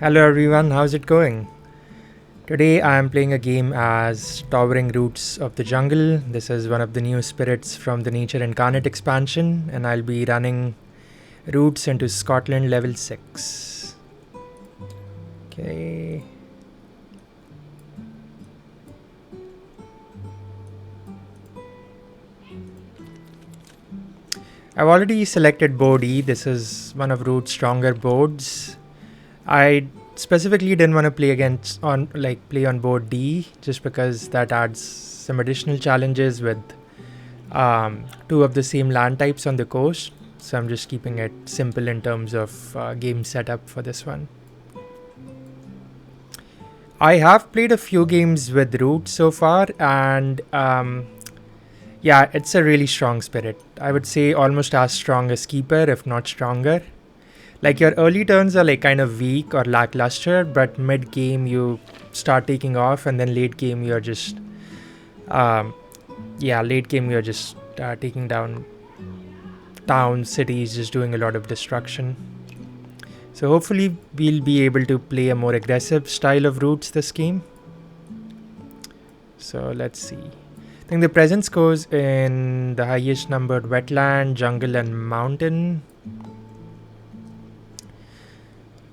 Hello everyone, how's it going? Today I am playing a game as Towering Roots of the Jungle. This is one of the new spirits from the Nature Incarnate expansion, and I'll be running Roots into Scotland level 6. Okay. I've already selected board E. This is one of Root's stronger boards. I specifically didn't want to play on board D just because that adds some additional challenges with two of the same land types on the coast. So I'm just keeping it simple in terms of game setup for this one. I have played a few games with Root so far, and yeah, it's a really strong spirit. I would say almost as strong as Keeper, if not stronger. Like your early turns are like kind of weak or lackluster, but mid game you start taking off, and then late game you're just, taking down towns, cities, just doing a lot of destruction. So hopefully we'll be able to play a more aggressive style of routes this game. So let's see. I think the presence goes in the highest numbered wetland, jungle and mountain.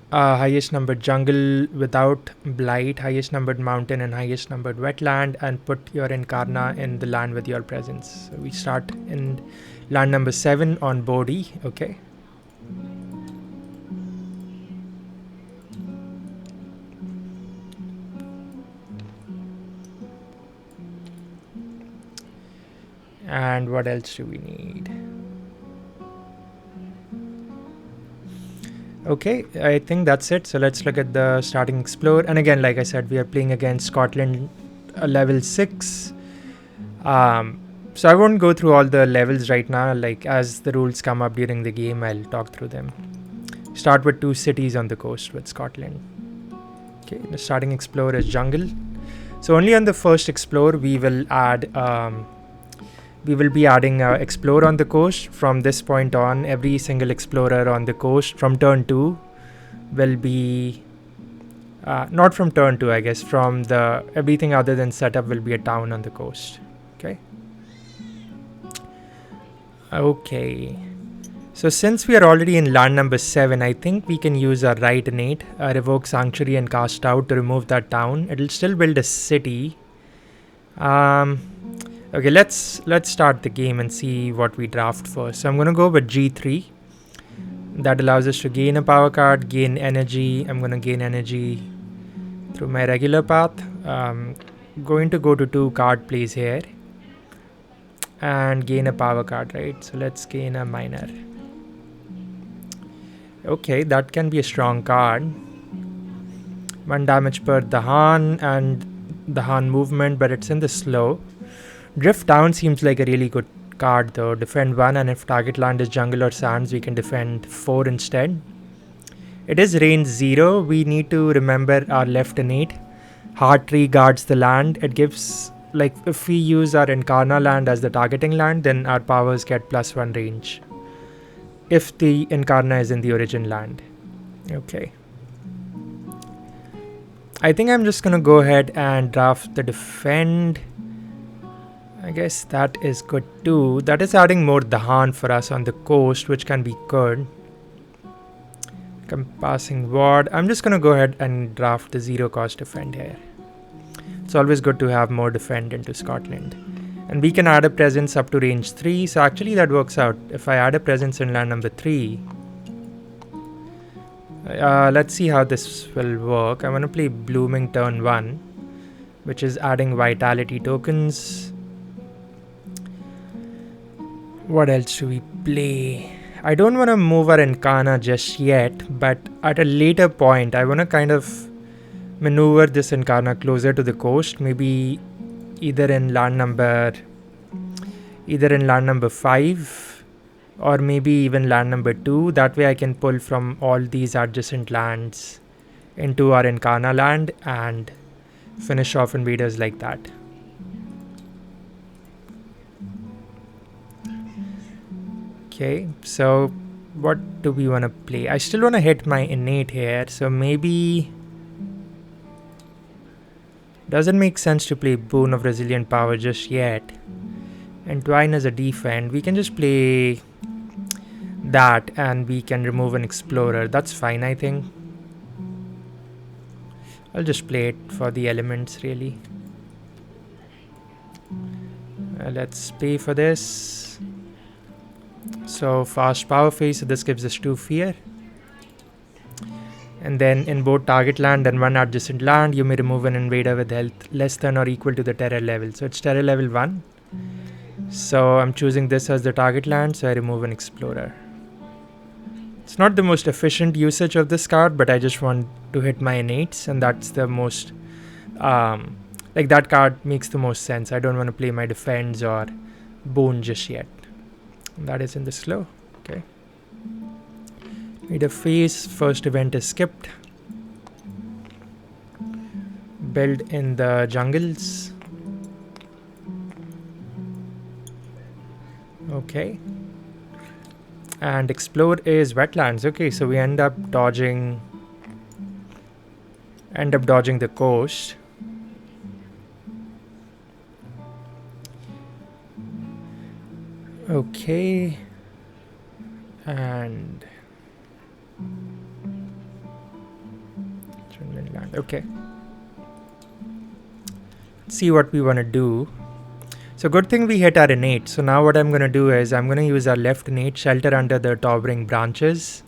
Highest numbered jungle without blight, highest numbered mountain and highest numbered wetland, and put your Incarna in the land with your presence. So we start in land number 7 on board E. Okay. And what else do we need? Okay, I think that's it. So let's look at the starting explore. And again, like I said, we are playing against Scotland level 6. So I won't go through all the levels right now. Like as the rules come up during the game, I'll talk through them. Start with 2 cities on the coast with Scotland. Okay, the starting explore is jungle. So only on the first explore we will add we will be adding explore on the coast. From this point on, every single explorer on the coast from turn 2 will be not from turn 2, I guess, from the everything other than setup will be a town on the coast. Okay, so since we are already in land number 7, I think we can use our right innate, revoke sanctuary and cast out to remove that town. It'll still build a city. Okay, let's start the game and see what we draft first. So I'm going to go with G3. That allows us to gain a power card, gain energy. I'm going to gain energy through my regular path. Going to go to 2 card plays here and gain a power card, right? So let's gain a miner. Okay, that can be a strong card. 1 damage per Dahan and Dahan movement, but it's in the slow. Drift down seems like a really good card though. Defend 1, and if target land is jungle or sands, we can defend 4 instead. It is range 0. We need to remember our left innate. Heart tree guards the land. It gives, like, if we use our Incarna land as the targeting land, then our powers get +1 range if the Incarna is in the origin land. Okay. I think I'm just gonna go ahead and draft the defend. I guess that is good too. That is adding more Dahan for us on the coast, which can be good. Compassing ward. I'm just gonna go ahead and draft the 0 cost defend here. It's always good to have more defend into Scotland. And we can add a presence up to range 3. So actually that works out. If I add a presence in land number 3, let's see how this will work. I'm gonna play Blooming turn 1, which is adding vitality tokens. What else do we play? I don't want to move our Incarna just yet, but at a later point, I want to kind of maneuver this Incarna closer to the coast. Maybe either in land number 5, or maybe even land number 2. That way I can pull from all these adjacent lands into our Incarna land and finish off invaders like that. Okay, so What do we want to play? I still want to hit my innate here, so maybe doesn't make sense to play Boon of Resilient Power just yet. And Twine as a defend. We can just play that and we can remove an Explorer. That's fine, I think. I'll just play it for the elements, really. Let's pay for this. So fast power phase, so this gives us 2 fear. And then in both target land and one adjacent land, you may remove an invader with health less than or equal to the terror level. So it's terror level 1. So I'm choosing this as the target land, so I remove an explorer. It's not the most efficient usage of this card, but I just want to hit my innates, and that's the most like that card makes the most sense. I don't want to play my defense or boon just yet. That is in the slow. Okay. Need a phase. First event is skipped. Build in the jungles. Okay. And explore is wetlands. Okay, so we end up dodging the coast. Okay. And land. Okay. Let's see what we want to do. So good thing we hit our innate. So now what I'm going to do is I'm going to use our left innate, shelter under the towering branches,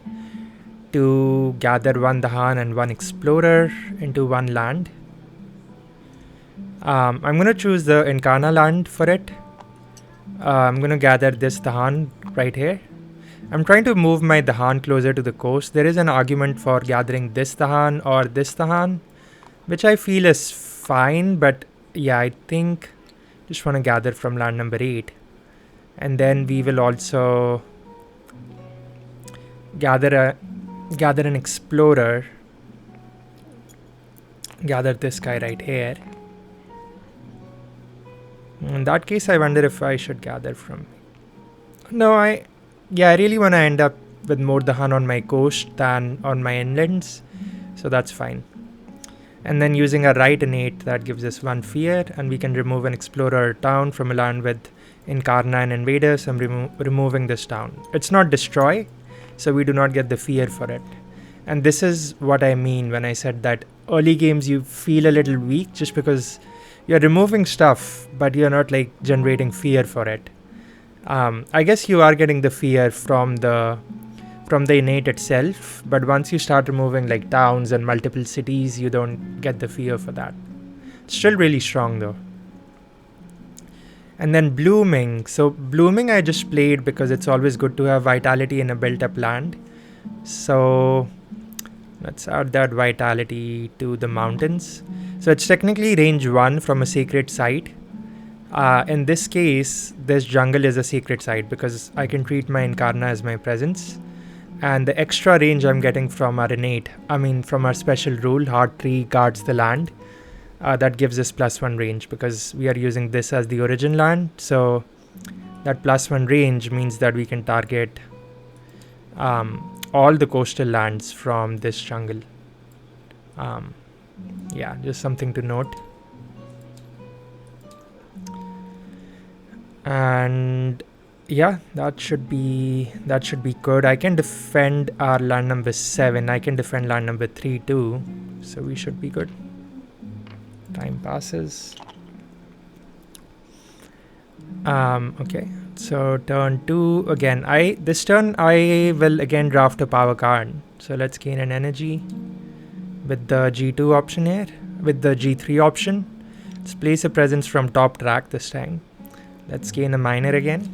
to gather 1 Dahan and 1 Explorer into 1 land. I'm going to choose the Incarna land for it. I'm going to gather this Dahan right here. I'm trying to move my Dahan closer to the coast. There is an argument for gathering this Dahan or this Dahan, which I feel is fine, but yeah, I think just want to gather from land number 8. And then we will also gather an explorer. Gather this guy right here. In that case, I wonder if I should gather from... No, I really want to end up with more Dahan on my coast than on my inlands. So that's fine. And then using a right innate, that gives us 1 fear, and we can remove an explorer town from a land with Incarna and invaders. I'm removing this town. It's not destroy, so we do not get the fear for it. And this is what I mean when I said that early games you feel a little weak just because you're removing stuff, but you're not like generating fear for it. I guess you are getting the fear from the innate itself, but once you start removing like towns and multiple cities, you don't get the fear for that. It's still really strong though. And then blooming. So blooming I just played because it's always good to have vitality in a built up land. So let's add that vitality to the mountains. So it's technically range 1 from a sacred site. In this case, this jungle is a sacred site because I can treat my Incarna as my presence. And the extra range I'm getting from our innate, from our special rule, Heart Tree guards the land. That gives us +1 range because we are using this as the origin land. So that +1 range means that we can target all the coastal lands from this jungle. Yeah, just something to note. And yeah, that should be good. I can defend our land number 7. I can defend land number 3 too. So we should be good. Time passes. Okay. So turn 2 again. This turn I will again draft a power card. So let's gain an energy with the G2 option here. With the G3 option. Let's place a presence from top track this time. Let's gain a miner again.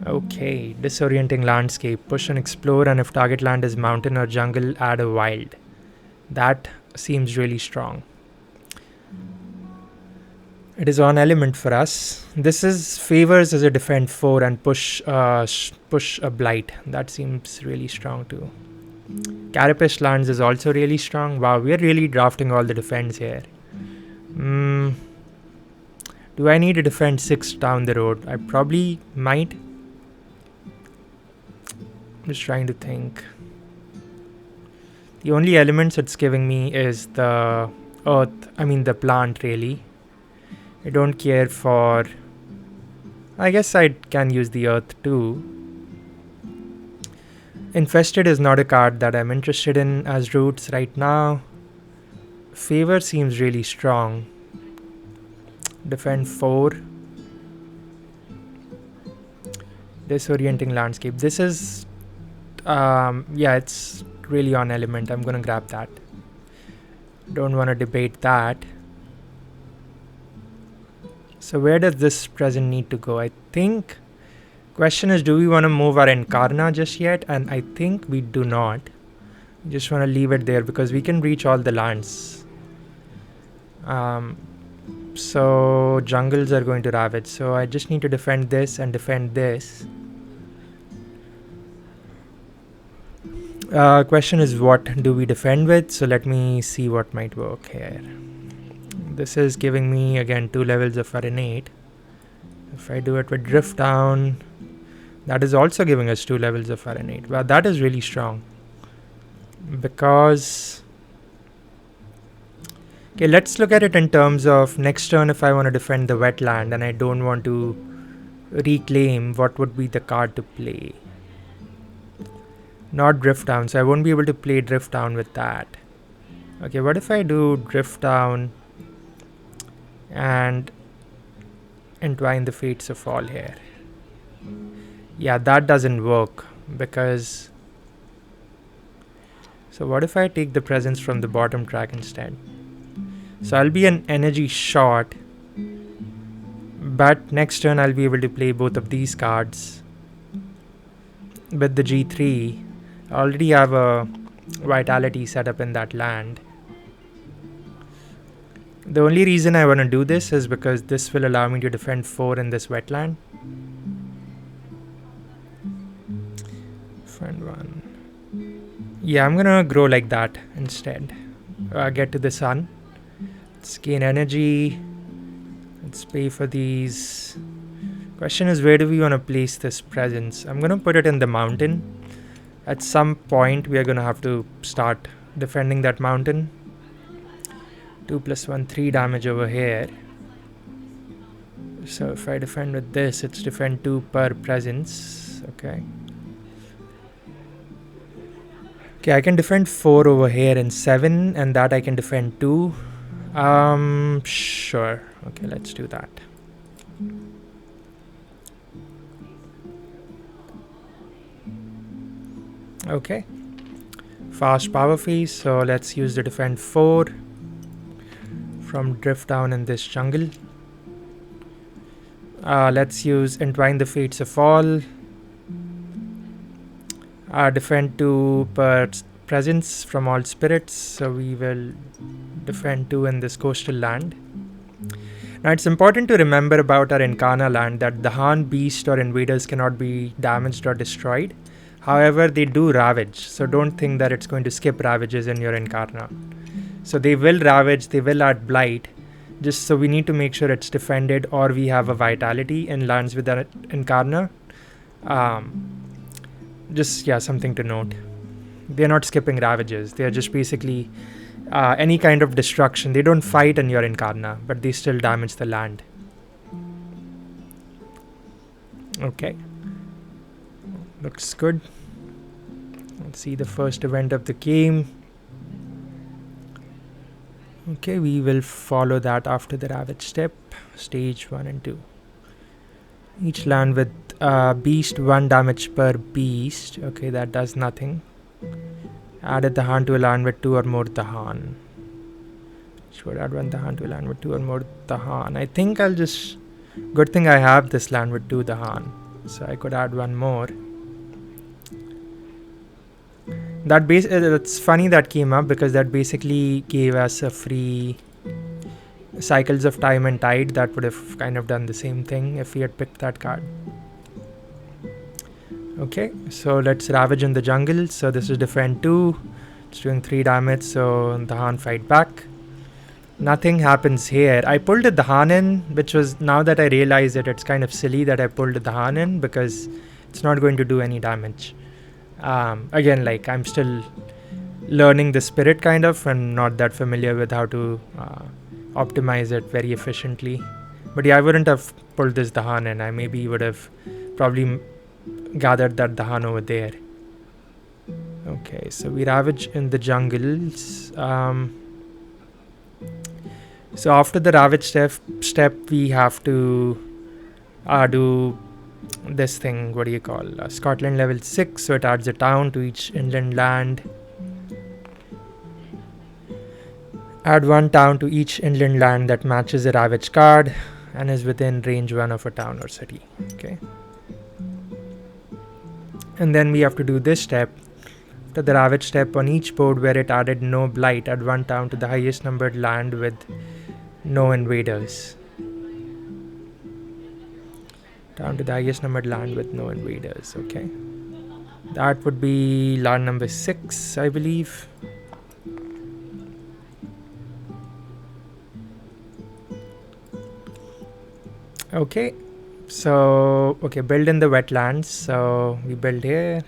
Okay, disorienting landscape. Push and explore, and if target land is mountain or jungle, add a wild. That seems really strong. It is on element for us. This is favors as a defend 4 and push a blight. That seems really strong too. Carapace lands is also really strong. Wow, we are really drafting all the defense here. Do I need to defend 6 down the road? I probably might. Just trying to think. The only elements it's giving me is the earth, the plant really. I don't care for... I guess I can use the earth too. Infested is not a card that I'm interested in as roots right now. Favor seems really strong. Defend 4. Disorienting landscape. This is... it's really on element. I'm gonna grab that. Don't want to debate that. So where does this present need to go? I think... Question is, do we want to move our Incarna just yet? And I think we do not. We just want to leave it there because we can reach all the lands. So jungles are going to ravage. So I just need to defend this and defend this. Question is, what do we defend with? So let me see what might work here. This is giving me again 2 levels of Arenate. If I do it with Drift Down, that is also giving us 2 levels of Arenate. Wow, that is really strong. Because... Okay, let's look at it in terms of next turn if I want to defend the wetland and I don't want to reclaim, what would be the card to play? Not Drift Down, so I won't be able to play Drift Down with that. Okay, what if I do Drift Down and Entwine the Fates of All here? Yeah, that doesn't work because... So what if I take the presence from the bottom track instead? So I'll be an energy short, but next turn I'll be able to play both of these cards. With the G3, I already have a Vitality set up in that land. The only reason I want to do this is because this will allow me to defend 4 in this wetland. Defend 1. Yeah, I'm gonna grow like that instead. Get to the sun. Let's gain energy. Let's pay for these. Question is, where do we want to place this presence? I'm gonna put it in the mountain. At some point we are gonna have to start defending that mountain. 2 + 1, 3 damage over here. So if I defend with this, it's defend 2 per presence. Okay. Okay, I can defend 4 over here and 7, and that I can defend 2. Sure. Okay, let's do that. Okay. Fast power phase, so let's use the defend 4 from Drift Down in this jungle. Let's use Entwine the Fates of All. Defend 2 per presence from all spirits, so we will defend 2 in this coastal land. Now it's important to remember about our Incarna land that the Han, Beast or Invaders cannot be damaged or destroyed. However, they do ravage, so don't think that it's going to skip ravages in your Incarna. So they will ravage, they will add blight, just so we need to make sure it's defended or we have a vitality in lands with our Incarna. Something to note. They're not skipping ravages, they're just basically any kind of destruction. They don't fight in your Incarna, but they still damage the land. Okay. Looks good. Let's see the first event of the game. Okay, we will follow that after the ravage step. Stage 1 and 2. Each land with beast 1 damage per beast. Okay, that does nothing. Added the Han to a land with 2 or more Dahan. Should add 1 Dahan to a land with 2 or more Dahan. I think I'll just... Good thing I have this land with 2 Dahan. So I could add 1 more. It's funny that came up because that basically gave us a free Cycles of Time and Tide. That would have kind of done the same thing if we had picked that card. Okay, so let's Ravage in the jungle. So this is defend 2. It's doing 3 damage, so the Han fight back. Nothing happens here. I pulled the Han in, which was, now that I realize it, it's kind of silly that I pulled the Han in because it's not going to do any damage. Again, like I'm still learning the spirit kind of, and not that familiar with how to optimize it very efficiently. But yeah, I wouldn't have pulled this Dahan in. I maybe would have probably gathered that Dahan over there. Okay, so we ravage in the jungles. So after the ravage step we have to do this thing. What do you call Scotland level 6? So it adds a town to each inland land. Add one town to each inland land that matches a ravage card and is within range 1 of a town or city. Okay. And then we have to do this step. After the ravage step, on each board where it added no blight, add one town to the highest numbered land with no invaders. Down to the highest numbered land with no invaders. Okay. That would be land number 6, I believe. Okay. So, okay, build in the wetlands. So we build here.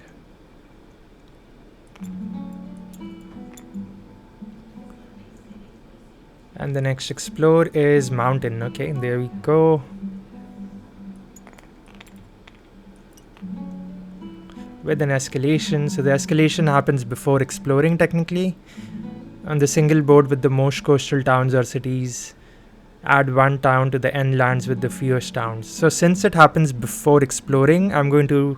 And the next explore is mountain. Okay, there we go. With an escalation. So the escalation happens before exploring technically. On the single board with the most coastal towns or cities, add one town to the end lands with the fewest towns. So since it happens before exploring, I'm going to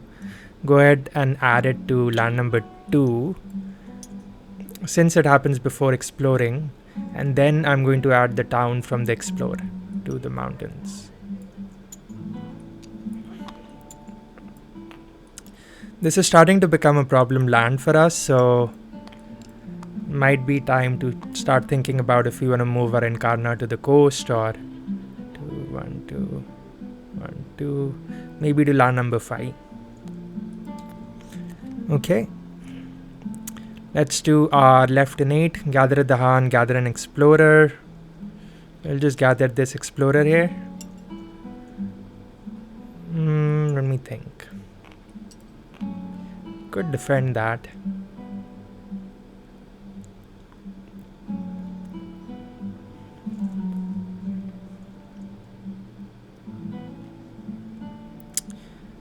go ahead and add it to land number 2. Since it happens before exploring, and then I'm going to add the town from the explore to the mountains. This is starting to become a problem land for us, so might be time to start thinking about if we want to move our Incarna to the coast or 2, 1, 2, 1, 2, maybe to land number 5. Okay. Let's do our left innate, gather a Dahan, gather an explorer. We'll just gather this explorer here. Let me think. Could defend that.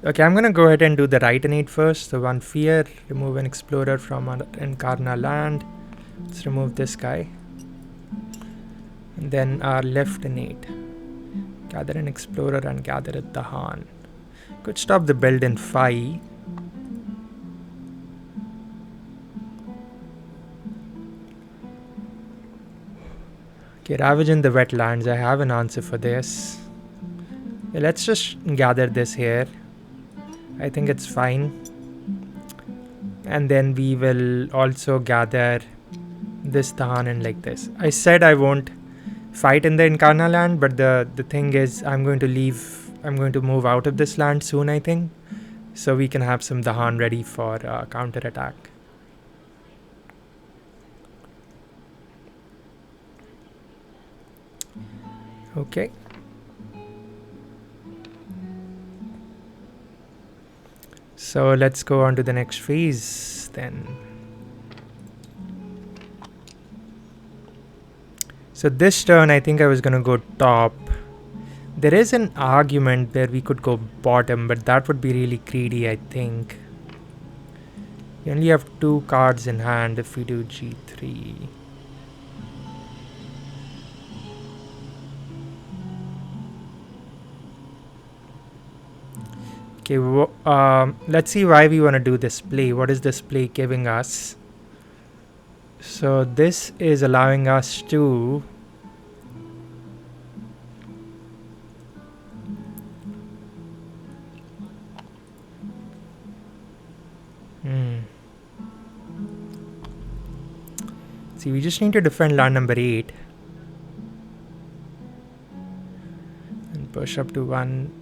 Okay, I'm gonna go ahead and do the right innate first. So one fear, remove an explorer from our Incarna land. Let's remove this guy. And then our left innate, gather an explorer and gather a Dahan. Could stop the build in 5. Okay, ravage in the wetlands. I have an answer for this. Okay, let's just gather this here. I think it's fine. And then we will also gather this Dahan in like this. I said I won't fight in the Incarna land, but the thing is I'm going to move out of this land soon, I think. So we can have some Dahan ready for counter attack. Okay. So let's go on to the next phase then. So this turn I think I was gonna go top. There is an argument where we could go bottom, but that would be really greedy, I think. We only have 2 cards in hand if we do G3. Okay, let's see why we want to do this play. What is this play giving us? So this is allowing us to see, we just need to defend land number 8 and push up to 1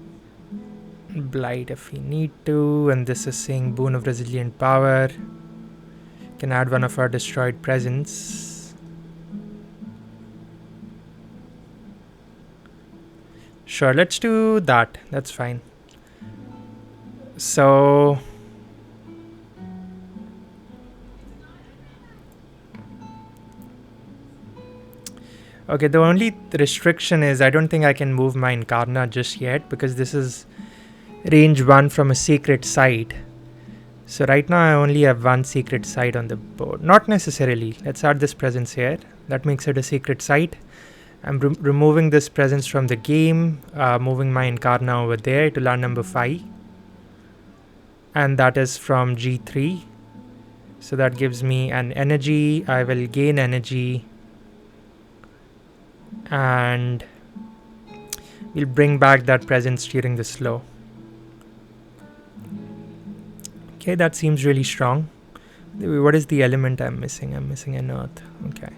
blight if we need to. And this is saying boon of resilient power. Can add one of our destroyed presence. Sure, let's do that. That's fine. So Okay, the only restriction is I don't think I can move my Incarna just yet because this is range 1 from a secret site. So right now I only have one secret site on the board. Not necessarily. Let's add this presence here. That makes it a secret site. I'm removing this presence from the game, moving my Incarna over there to land number 5. And that is from G3. So that gives me an energy. I will gain energy. And we'll bring back that presence during the slow. Okay, that seems really strong. What is the element I'm missing? I'm missing an earth. Okay.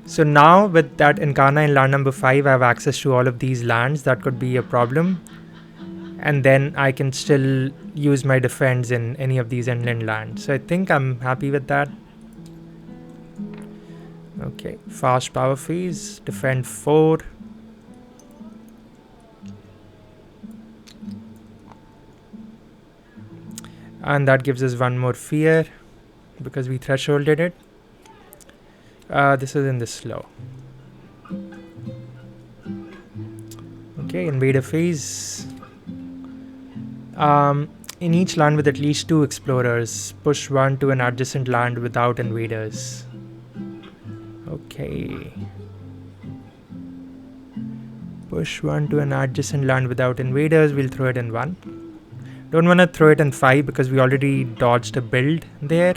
So now with that Incarna in land number 5, I have access to all of these lands. That could be a problem. And then I can still use my defense in any of these inland lands. So I think I'm happy with that. Okay, fast power phase, defend 4. And that gives us one more fear because we thresholded it. This is in the slow. Okay, invader phase. In each land with at least 2 explorers, push 1 to an adjacent land without invaders. Okay. Push 1 to an adjacent land without invaders. We'll throw it in 1. Don't want to throw it in 5 because we already dodged a build there.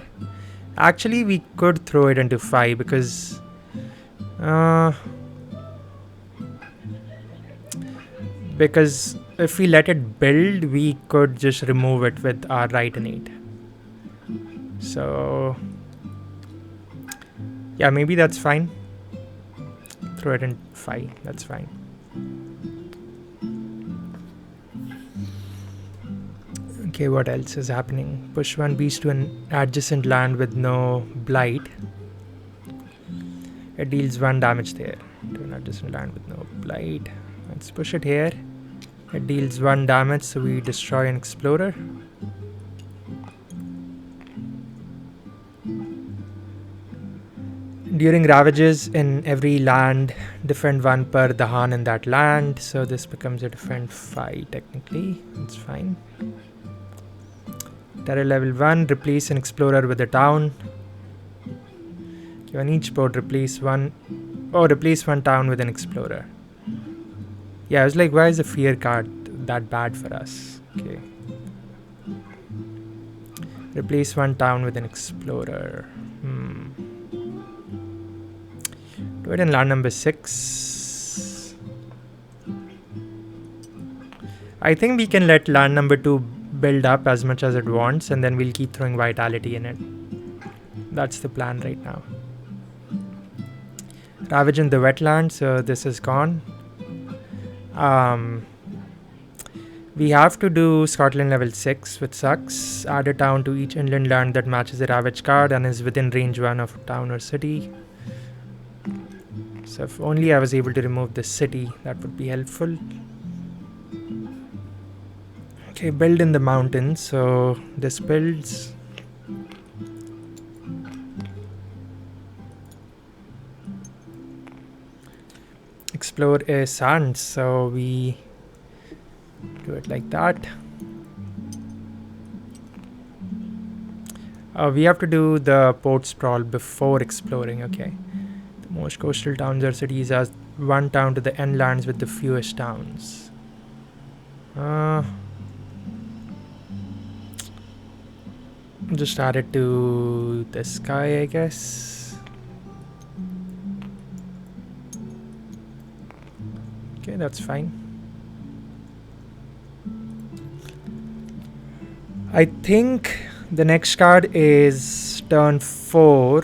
Actually, we could throw it into 5 because if we let it build, we could just remove it with our right innate. So yeah, maybe that's fine. Throw it in 5. That's fine. Okay, what else is happening? Push 1 beast to an adjacent land with no blight. It deals 1 damage there. To an adjacent land with no blight. Let's push it here. It deals 1 damage, so we destroy an explorer. During ravages in every land, defend 1 per Dahan in that land. So this becomes a defend 5 technically. That's fine. Terror level 1, replace an explorer with a town. Okay, on each board, replace one town with an explorer. Yeah, I was like, why is the fear card that bad for us? Okay. Replace 1 town with an explorer. Do it in land number 6. I think we can let land number 2 build up as much as it wants, and then we'll keep throwing vitality in it. That's the plan right now. Ravage in the wetland, so this is gone. We have to do Scotland level 6, which sucks. Add a town to each inland land that matches the Ravage card and is within range 1 of a town or city. So if only I was able to remove the city, that would be helpful. Okay, build in the mountains, so this builds. Explore a sand, so we do it like that. We have to do the port sprawl before exploring. Okay, the most coastal towns or cities has 1 town to the end lands with the fewest towns. Just add it to this guy, I guess. Okay, that's fine. I think the next card is turn 4.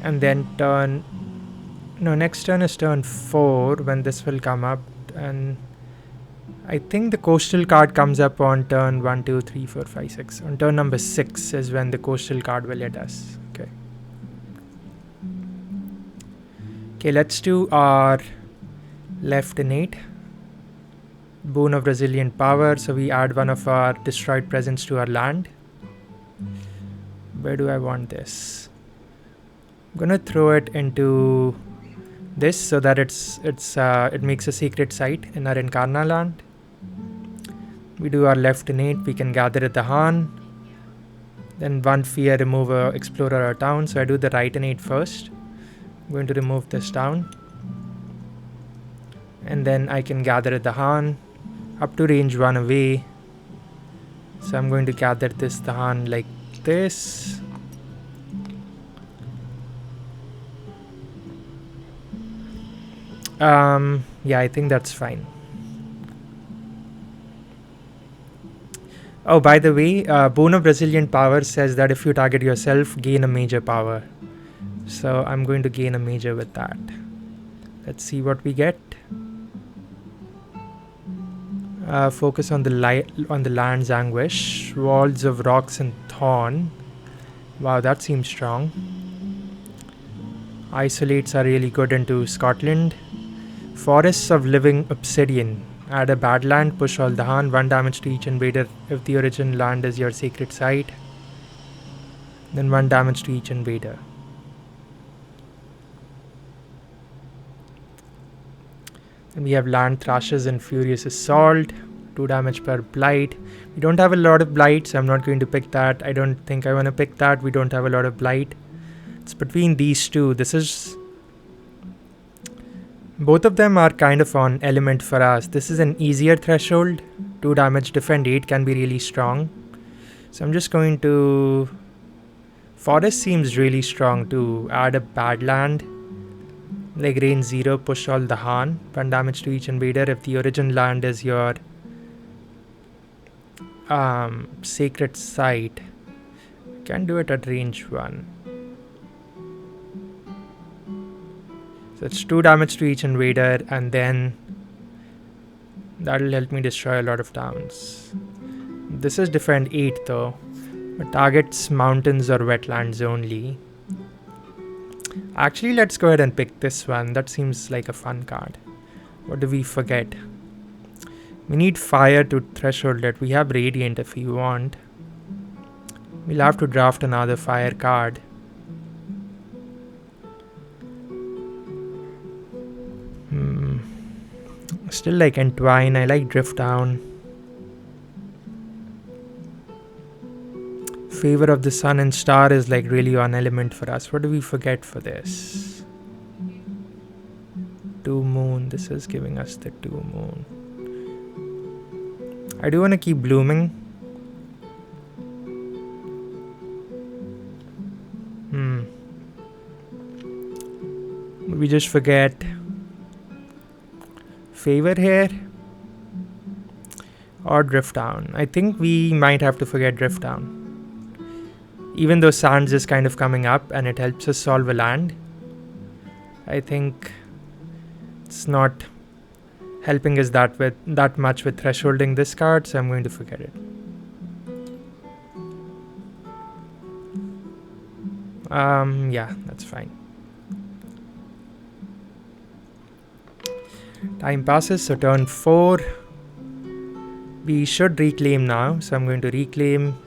And then next turn is turn 4 when this will come up. And I think the coastal card comes up on turn 1, 2, 3, 4, 5, 6. On turn number 6 is when the coastal card will hit us. Okay. Okay, let's do our left innate. Boon of Resilient Power. So we add 1 of our destroyed presence to our land. Where do I want this? I'm gonna throw it into this so that it makes a secret site in our Incarna land. We do our left innate, we can gather at the Han. Then 1 fear, remove a explorer or town. So I do the right innate first. I'm going to remove this town. And then I can gather at the Han up to range 1 away. So I'm going to gather this Dahan like this. Yeah, I think that's fine. Oh, by the way, Bone of Resilient Power says that if you target yourself, gain a major power. So I'm going to gain a major with that. Let's see what we get. Focus on the land's anguish. Walls of rocks and thorn. Wow, that seems strong. Isolates are really good into Scotland. Forests of living obsidian. Add a bad land, push all Dahan, 1 damage to each invader if the origin land is your sacred site. Then 1 damage to each invader. Then we have land thrashes and furious assault. 2 damage per blight. We don't have a lot of blight, so I'm not going to pick that. I don't think I want to pick that. We don't have a lot of blight. It's between these two. Both of them are kind of on element for us. This is an easier threshold. 2 damage, defend 8 can be really strong. So I'm just going to... Forest seems really strong to add a bad land. Like range 0, push all the Han. 1 damage to each invader if the origin land is your sacred site. Can do it at range 1. So it's 2 damage to each invader, and then that'll help me destroy a lot of towns. This is defend 8 though, but targets mountains or wetlands only. Actually, let's go ahead and pick this one. That seems like a fun card. What do we forget? We need fire to threshold it. We have radiant if we want. We'll have to draft another fire card. Still like Entwine. I like Drift Down. Favor of the Sun and Star is like really on element for us. What do we forget for this? 2 Moon. This is giving us the 2 Moon. I do want to keep blooming. We just forget Favor here or Drift Down. I think we might have to forget Drift Down. Even though Sands is kind of coming up and it helps us solve a land, I think it's not helping us that much with thresholding this card, so I'm going to forget it. Yeah, that's fine. Time passes, so turn 4. We should reclaim now, so I'm going to reclaim.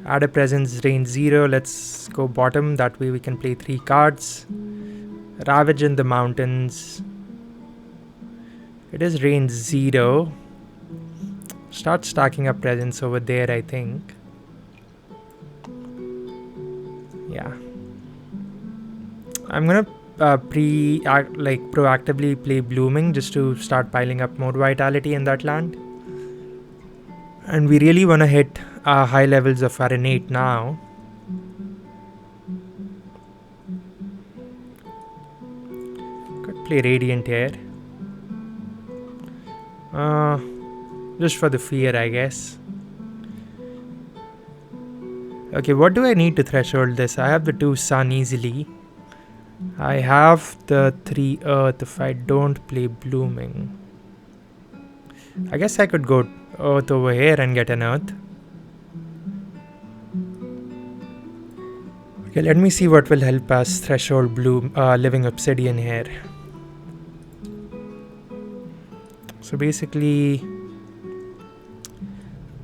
Add a presence, range 0. Let's go bottom, that way we can play 3 cards. Ravage in the mountains. It is range 0. Start stacking up presence over there, I think. Yeah. I'm gonna proactively play blooming just to start piling up more vitality in that land. And we really want to hit high levels of our innate now. Could play radiant here. Just for the fear, I guess. Okay, what do I need to threshold this? I have the 2 sun easily. I have the 3 earth if I don't play blooming. I guess I could go earth over here and get an earth. Okay, let me see what will help us threshold living obsidian here. So basically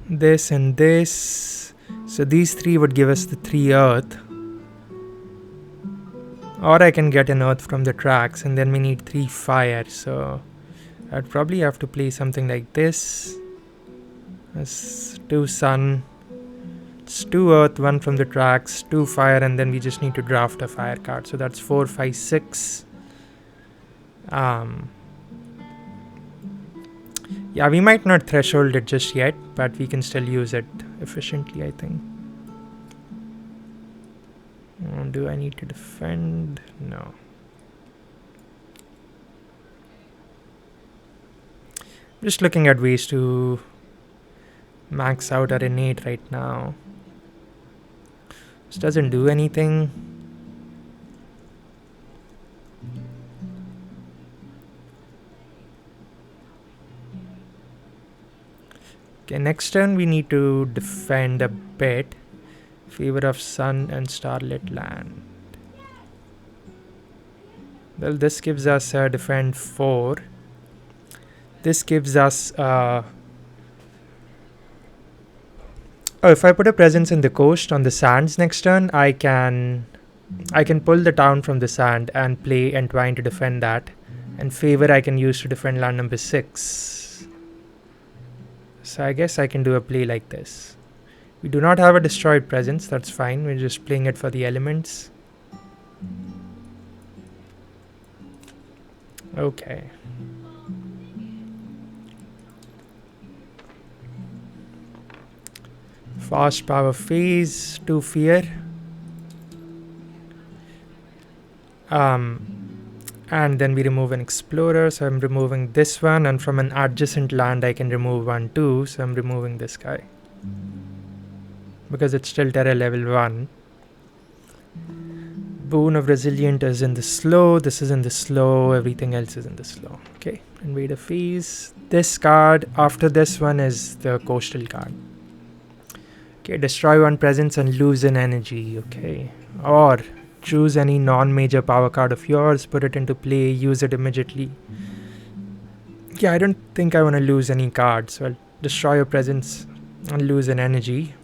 this and this. So these 3 would give us the 3 earth. Or I can get an earth from the tracks, and then we need 3 fire, so I'd probably have to play something like this. That's 2 sun, it's 2 earth, 1 from the tracks, 2 fire, and then we just need to draft a fire card. So that's 4, 5, 6. Yeah, we might not threshold it just yet, but we can still use it efficiently, I think. Do I need to defend? No. Just looking at ways to max out our innate right now. This doesn't do anything. Okay, next turn we need to defend a bit. Favor of sun and starlit land. Well, this gives us defend 4. This gives us if I put a presence in the coast on the sands next turn, I can pull the town from the sand and play Entwine to defend that, and favor I can use to defend land number 6. So I guess I can do a play like this. We do not have a destroyed presence, that's fine, we're just playing it for the elements. Okay. Fast power phase, 2 fear. And then we remove an explorer, so I'm removing this one, and from an adjacent land I can remove 1 too, so I'm removing this guy because it's still terror level 1. Boon of Resilient is in the slow, this is in the slow, everything else is in the slow. Okay, Invader phase. This card after this one is the coastal card. Okay, destroy 1 presence and lose an energy. Okay, or choose any non-major power card of yours, put it into play, use it immediately. Yeah, I don't think I want to lose any cards, so I'll destroy a presence and lose an energy.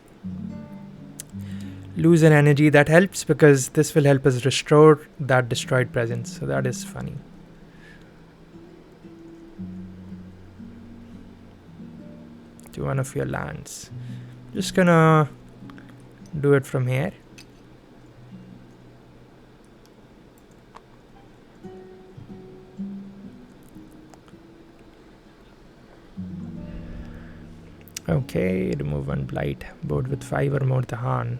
Lose an energy, that helps because this will help us restore that destroyed presence, so that is funny. To one of your lands. Just gonna do it from here. Okay, remove 1 blight. Board with 5 or more Tahan.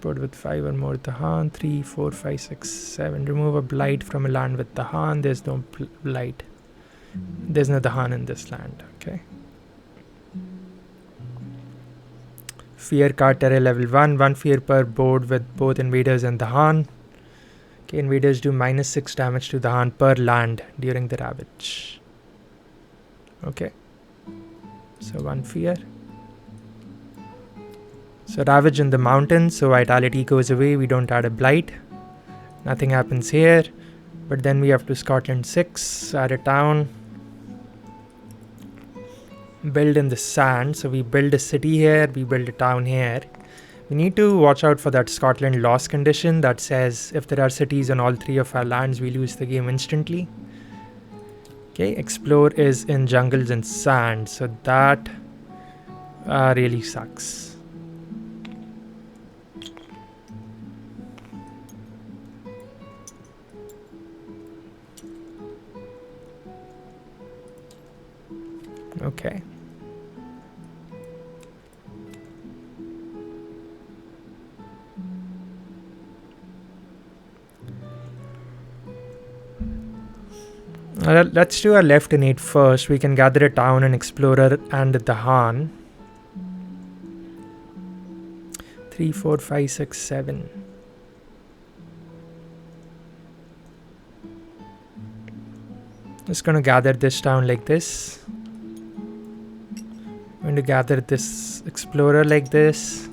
Board with 5 or more Tahan. 3, 4, 5, 6, 7. Remove a blight from a land with Tahan. There's no blight. There's no Tahan in this land. Okay. Fear card terror level 1. 1 fear per board with both invaders and Tahan. Okay, invaders do -6 damage to Tahan per land during the ravage. Okay. So 1 fear. So ravage in the mountains, so vitality goes away, we don't add a blight. Nothing happens here. But then we have to Scotland 6, add a town. Build in the sand, so we build a city here, we build a town here. We need to watch out for that Scotland loss condition that says if there are cities on all 3 of our lands, we lose the game instantly. Okay, explore is in jungles and sand, so that really sucks. Okay. Let's do our left innate first. We can gather a town, an explorer, and the Han. 3, 4, 5, 6, 7. Just gonna gather this town like this. I'm going to gather this explorer like this.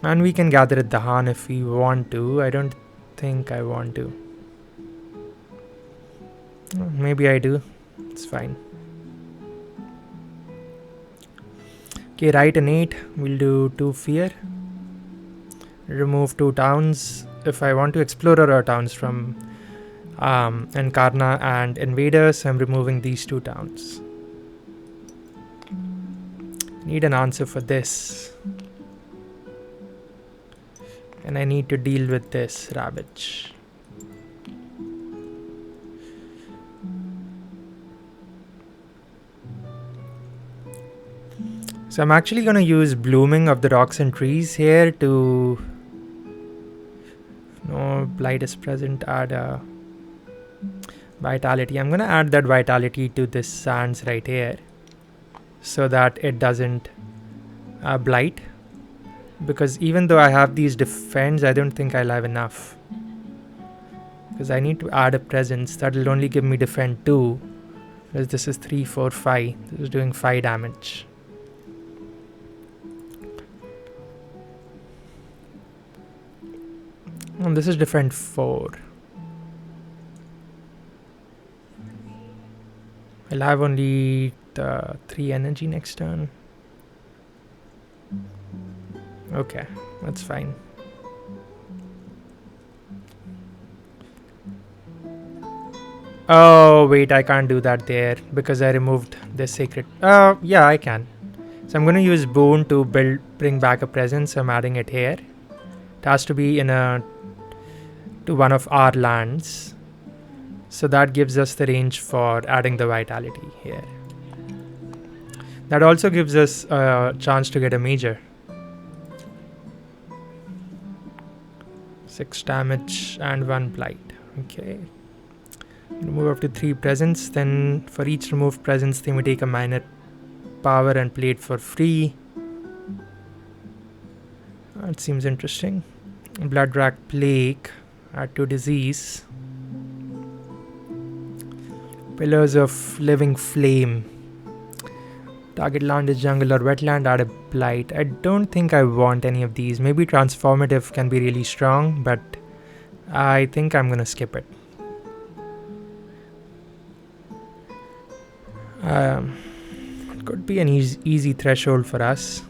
And we can gather at the Han if we want to. I don't think I want to. Maybe I do. It's fine. Okay, right and 8. We'll do 2 fear. Remove 2 towns. If I want to explore our towns from Encarna and Invaders, I'm removing these 2 towns. Need an answer for this. And I need to deal with this ravage. So I'm actually going to use blooming of the rocks and trees here to... No, blight is present, add a vitality. I'm going to add that vitality to this sands right here so that it doesn't blight. Because even though I have these defends, I don't think I'll have enough. Because I need to add a presence that will only give me defend 2. Because this is 3, 4, 5. This is doing 5 damage. And this is defend 4. I'll have only the 3 energy next turn. Okay, that's fine. Oh, wait, I can't do that there because I removed the sacred. Yeah, I can. So I'm going to use boon to bring back a presence. I'm adding it here. It has to be to one of our lands. So that gives us the range for adding the vitality here. That also gives us a chance to get a major. 6 damage and 1 blight. Okay. Remove up to 3 presence. Then for each removed presence, then we take a minor power and play it for free. That seems interesting. Blood Drag Plague. Add to disease. Pillars of Living Flame. Target land is jungle or wetland, add a blight. I don't think I want any of these. Maybe transformative can be really strong, but I think I'm gonna skip it. It could be an easy threshold for us.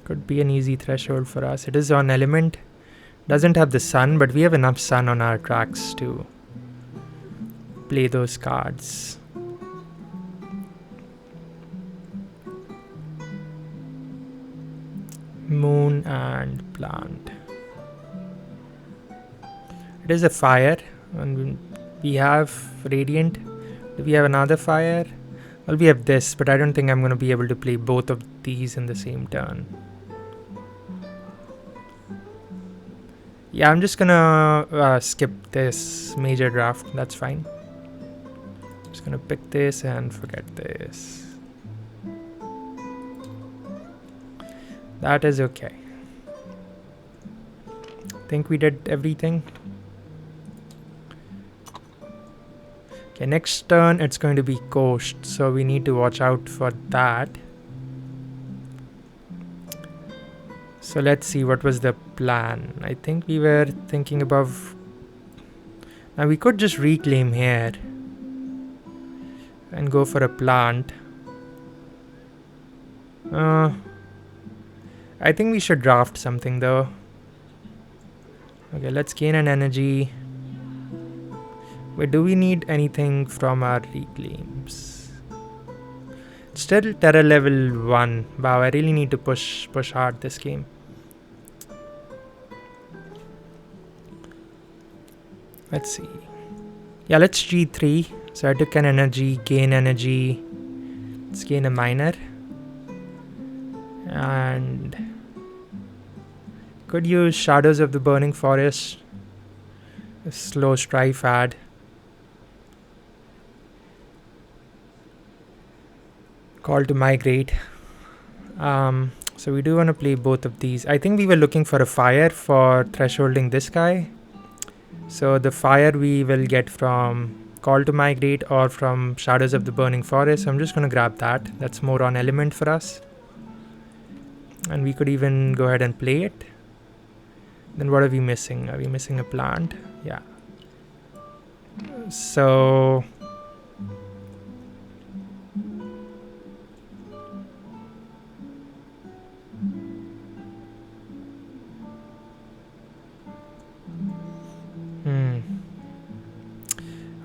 Could be an easy threshold for us. It is on element. Doesn't have the sun, but we have enough sun on our tracks to play those cards. Moon and plant. It is a fire, and we have radiant. Do we have another fire? Well, we have this, but I don't think I'm going to be able to play both of these in the same turn. Yeah, I'm just gonna skip this major draft. That's fine. Just gonna pick this and forget this. That is okay. Think we did everything. Okay, next turn it's going to be coast, so we need to watch out for that. So let's see, what was the plan? I think we were thinking above. Now we could just reclaim here and go for a plant. I think we should draft something though. Okay, let's gain an energy. Wait, do we need anything from our reclaims? Still terror level 1. Wow, I really need to push hard this game. Let's see. Yeah, let's G3. So I took an energy, gain energy. Let's gain a minor. And could use Shadows of the Burning Forest. A slow strife add. Call to migrate. So we do want to play both of these. I think we were looking for a fire for thresholding this guy. So the fire we will get from Call to Migrate or from Shadows of the Burning Forest. So I'm just going to grab that. That's more on element for us. And we could even go ahead and play it. Then what are we missing? Are we missing a plant? Yeah. So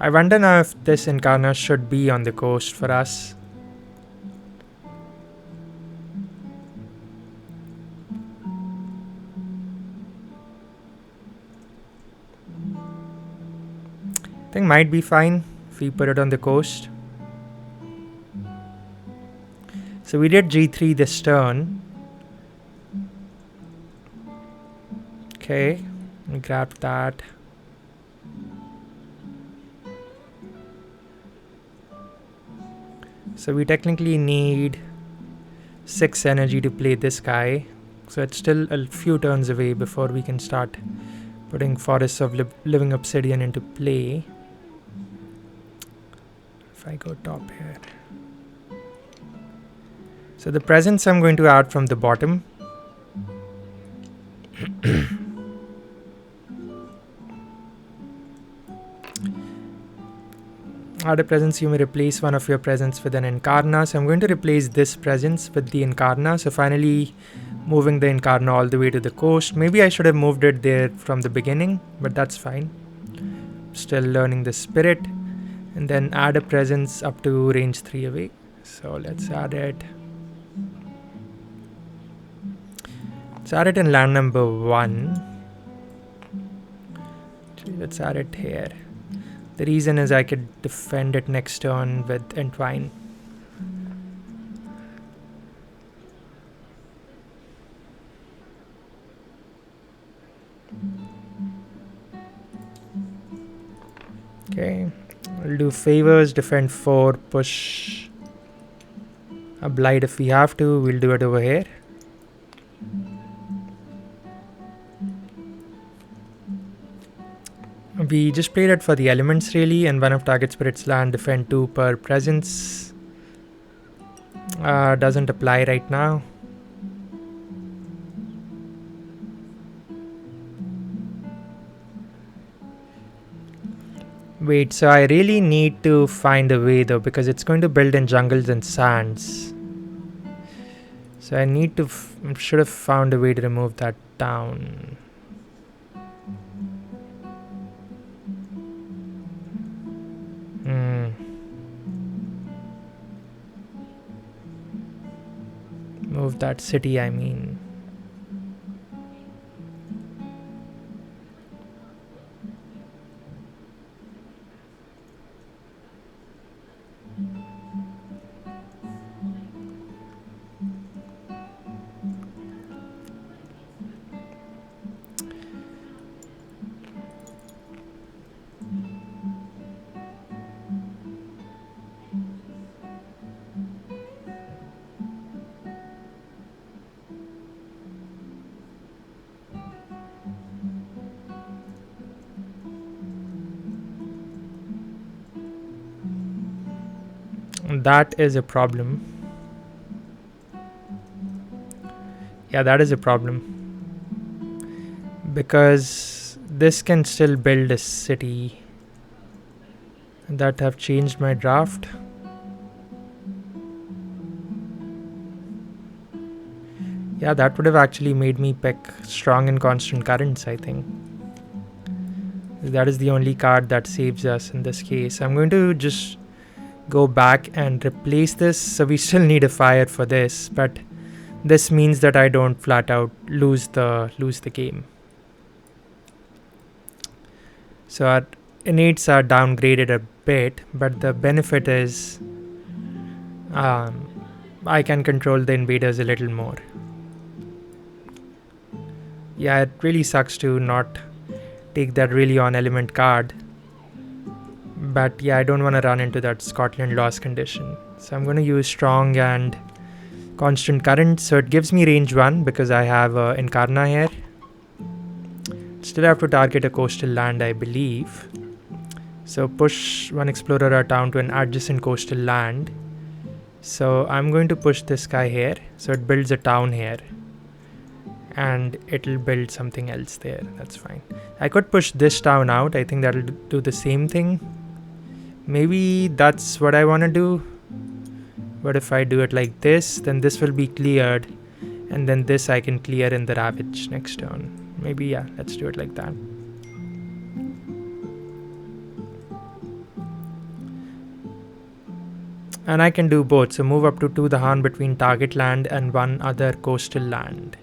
I wonder now if this Incarna should be on the coast for us. I think might be fine if we put it on the coast. So we did G3 this turn. Okay, grab that. So we technically need 6 energy to play this guy. So it's still a few turns away before we can start putting Forests of Living Obsidian into play. If I go top here. So the presence I'm going to add from the bottom. Add a presence, you may replace one of your presents with an Incarna. So I'm going to replace this presence with the Incarna. So finally moving the Incarna all the way to the coast. Maybe I should have moved it there from the beginning, but that's fine. Still learning the spirit. And then add a presence up to range 3 away. So let's add it. Let's add it in land number 1. Let's add it here. The reason is I could defend it next turn with Entwine. Okay, we'll do favors, defend 4, push a blight if we have to. We'll do it over here. We just played it for the elements really, and one of target spirits land, defend 2 per presence. Doesn't apply right now. Wait, so I really need to find a way though, because it's going to build in jungles and sands. So I need to, should have found a way to remove that down. Move that city, I mean. That is a problem. Yeah, that is a problem. Because this can still build a city. That have changed my draft. Yeah, that would have actually made me pick strong and constant currents, I think. That is the only card that saves us in this case. I'm going to just go back and replace this. So we still need a fire for this, but this means that I don't flat out lose the game. So our innates are downgraded a bit, but the benefit is I can control the invaders a little more. Yeah, it really sucks to not take that really on element card. But yeah, I don't want to run into that Scotland loss condition. So I'm going to use strong and constant current. So it gives me range 1 because I have Incarna here. Still have to target a coastal land, I believe. So push one explorer or town to an adjacent coastal land. So I'm going to push this guy here. So it builds a town here. And it'll build something else there. That's fine. I could push this town out. I think that'll do the same thing. Maybe that's what I want to do. But if I do it like this, then this will be cleared. And then this I can clear in the Ravage next turn. Maybe, yeah, let's do it like that. And I can do both. So move up to 2 Dahan between target land and one other coastal land.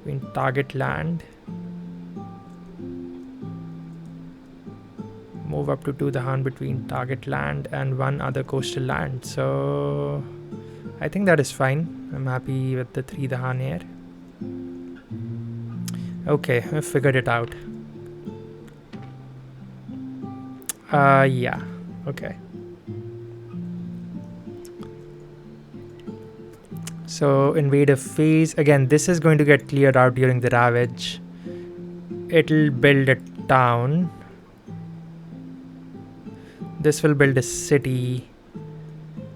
Between target land. Move up to 2 Dahan between target land and one other coastal land. So I think that is fine. I'm happy with the 3 Dahan here. Okay, I figured it out. Yeah, okay. So invader phase, again, this is going to get cleared out during the ravage. It'll build a town. This will build a city,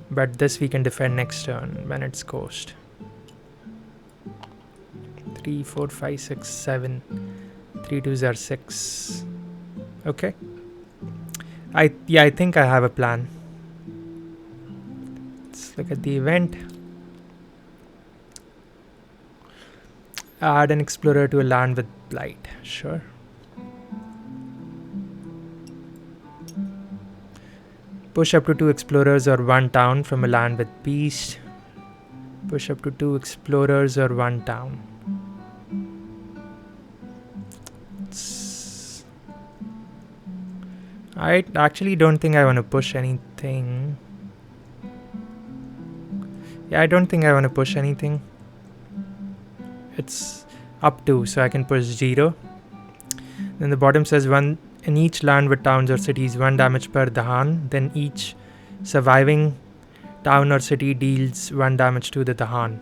but this we can defend next turn when it's coast. 3, 4, 5, 6, 7. 3 2s are 6. Okay. I think I have a plan. Let's look at the event. Add an explorer to a land with blight. Sure. Push up to 2 explorers or 1 town from a land with peace. Push up to 2 explorers or 1 town. I actually don't think I want to push anything. Yeah, I don't think I want to push anything. It's up to, so I can push 0. Then the bottom says 1 in each land with towns or cities, 1 damage per Dahan. Then each surviving town or city deals 1 damage to the Dahan.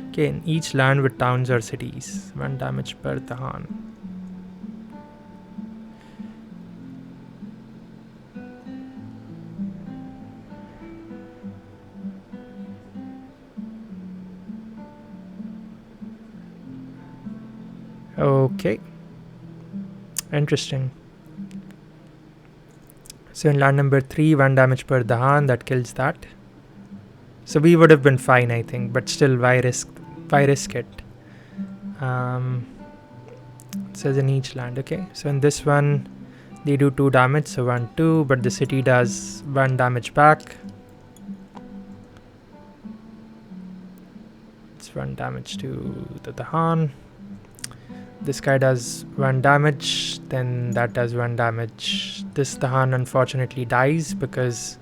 Okay, in each land with towns or cities, 1 damage per Dahan. Okay. Interesting. So in land number 3, 1 damage per Dahan, that kills that. So we would have been fine, I think, but still, why risk it? It says in each land. Okay, so in this one they do 2 damage, so 1, 2, but the city does 1 damage back. It's 1 damage to the Dahan. This guy does 1 damage, then that does 1 damage. This Dahan unfortunately dies because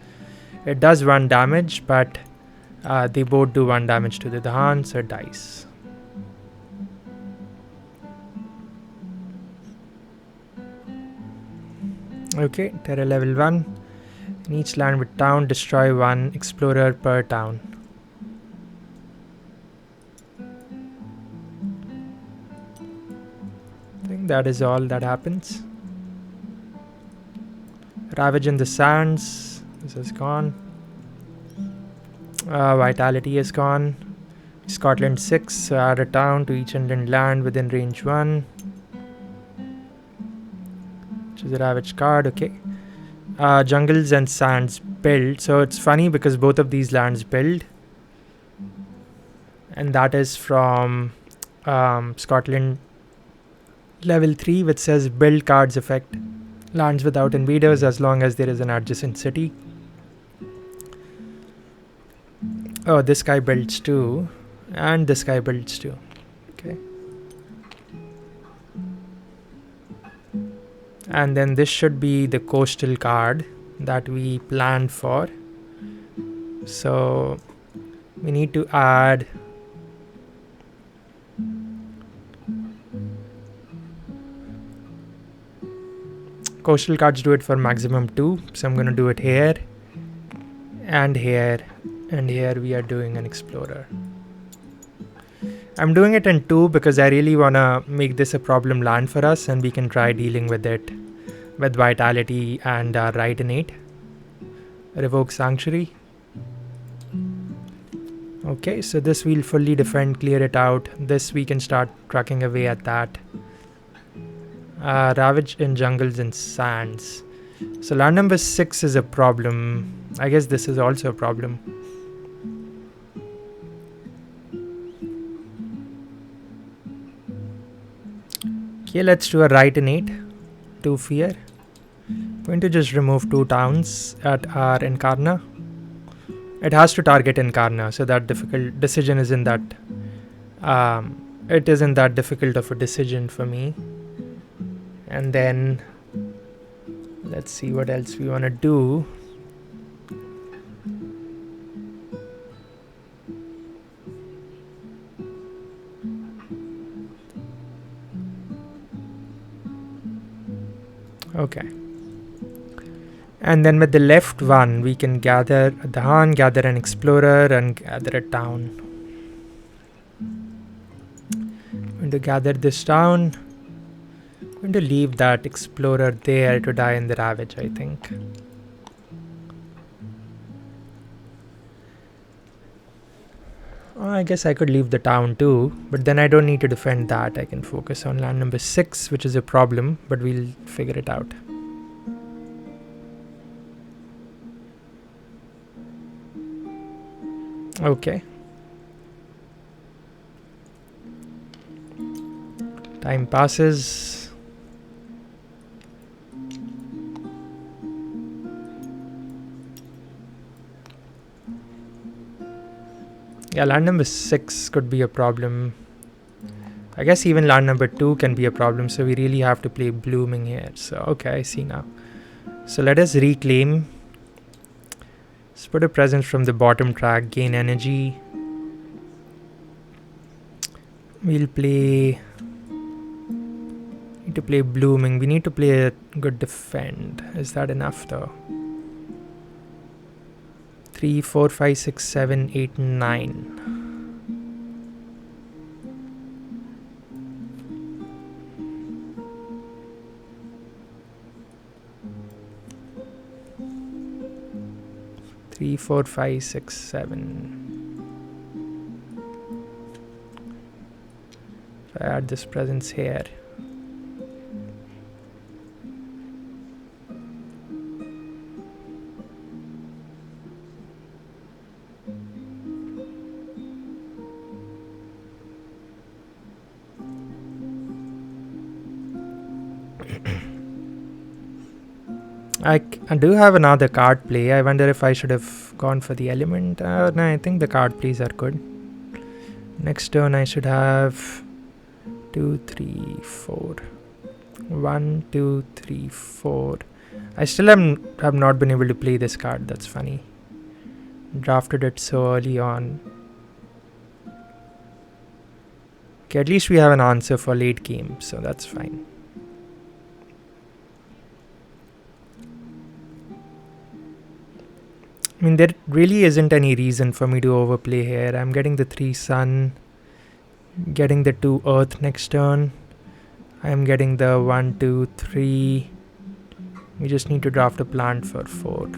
it does 1 damage, but they both do 1 damage to the Dahan, so it dies. Okay, terror level 1. In each land with town, destroy 1 explorer per town. I think that is all that happens. Ravage in the sands. This is gone. Vitality is gone. Scotland 6. So add a town to each inland land within range 1. Which is a ravage card. Okay. Jungles and sands build. So it's funny because both of these lands build. And that is from Scotland level 3, which says build cards affect lands without invaders as long as there is an adjacent city. Oh, this guy builds too, and this guy builds too. Okay. And then this should be the coastal card that we planned for. So we need to add coastal cards, do it for maximum 2. So I'm going to do it here and here. And here we are doing an explorer. I'm doing it in 2 because I really want to make this a problem land for us, and we can try dealing with it with vitality and right innate. Revoke sanctuary. Okay, so this we'll fully defend, clear it out. This we can start trucking away at that. Ravage in jungles and sands. So land number 6 is a problem. I guess this is also a problem. Okay, let's do a right innate. 2 fear. Going to just remove 2 towns at our Incarna. It has to target Incarna, so that difficult decision isn't that it isn't that difficult of a decision for me. And then let's see what else we want to do. Okay. And then with the left one, we can gather a Dahan, gather an Explorer, and gather a town. I'm going to gather this town. I'm going to leave that Explorer there to die in the Ravage, I think. I guess I could leave the town too, but then I don't need to defend that. I can focus on land number 6, which is a problem, but we'll figure it out. Okay. Time passes. Yeah, land number 6 could be a problem. I guess even land number 2 can be a problem, so we really have to play blooming here. So, okay, I see now. So let us reclaim. Let's put a presence from the bottom track, gain energy. We'll play... Need to play blooming. We need to play a good defend. Is that enough though? 3, 4, 5, 6, 7, 8, 9. Three, 4, 5, 6, 7. If I add this presence here. I do have another card play. I wonder if I should have gone for the element. No, I think the card plays are good. Next turn I should have 2, 3, 4. 1, 2, 3, 4. I still have not been able to play this card. That's funny. Drafted it so early on. Okay, at least we have an answer for late game, so that's fine. I mean, there really isn't any reason for me to overplay here. I'm getting the 3 sun, getting the 2 earth next turn. I'm getting the 1, 2, 3. We just need to draft a plant for 4.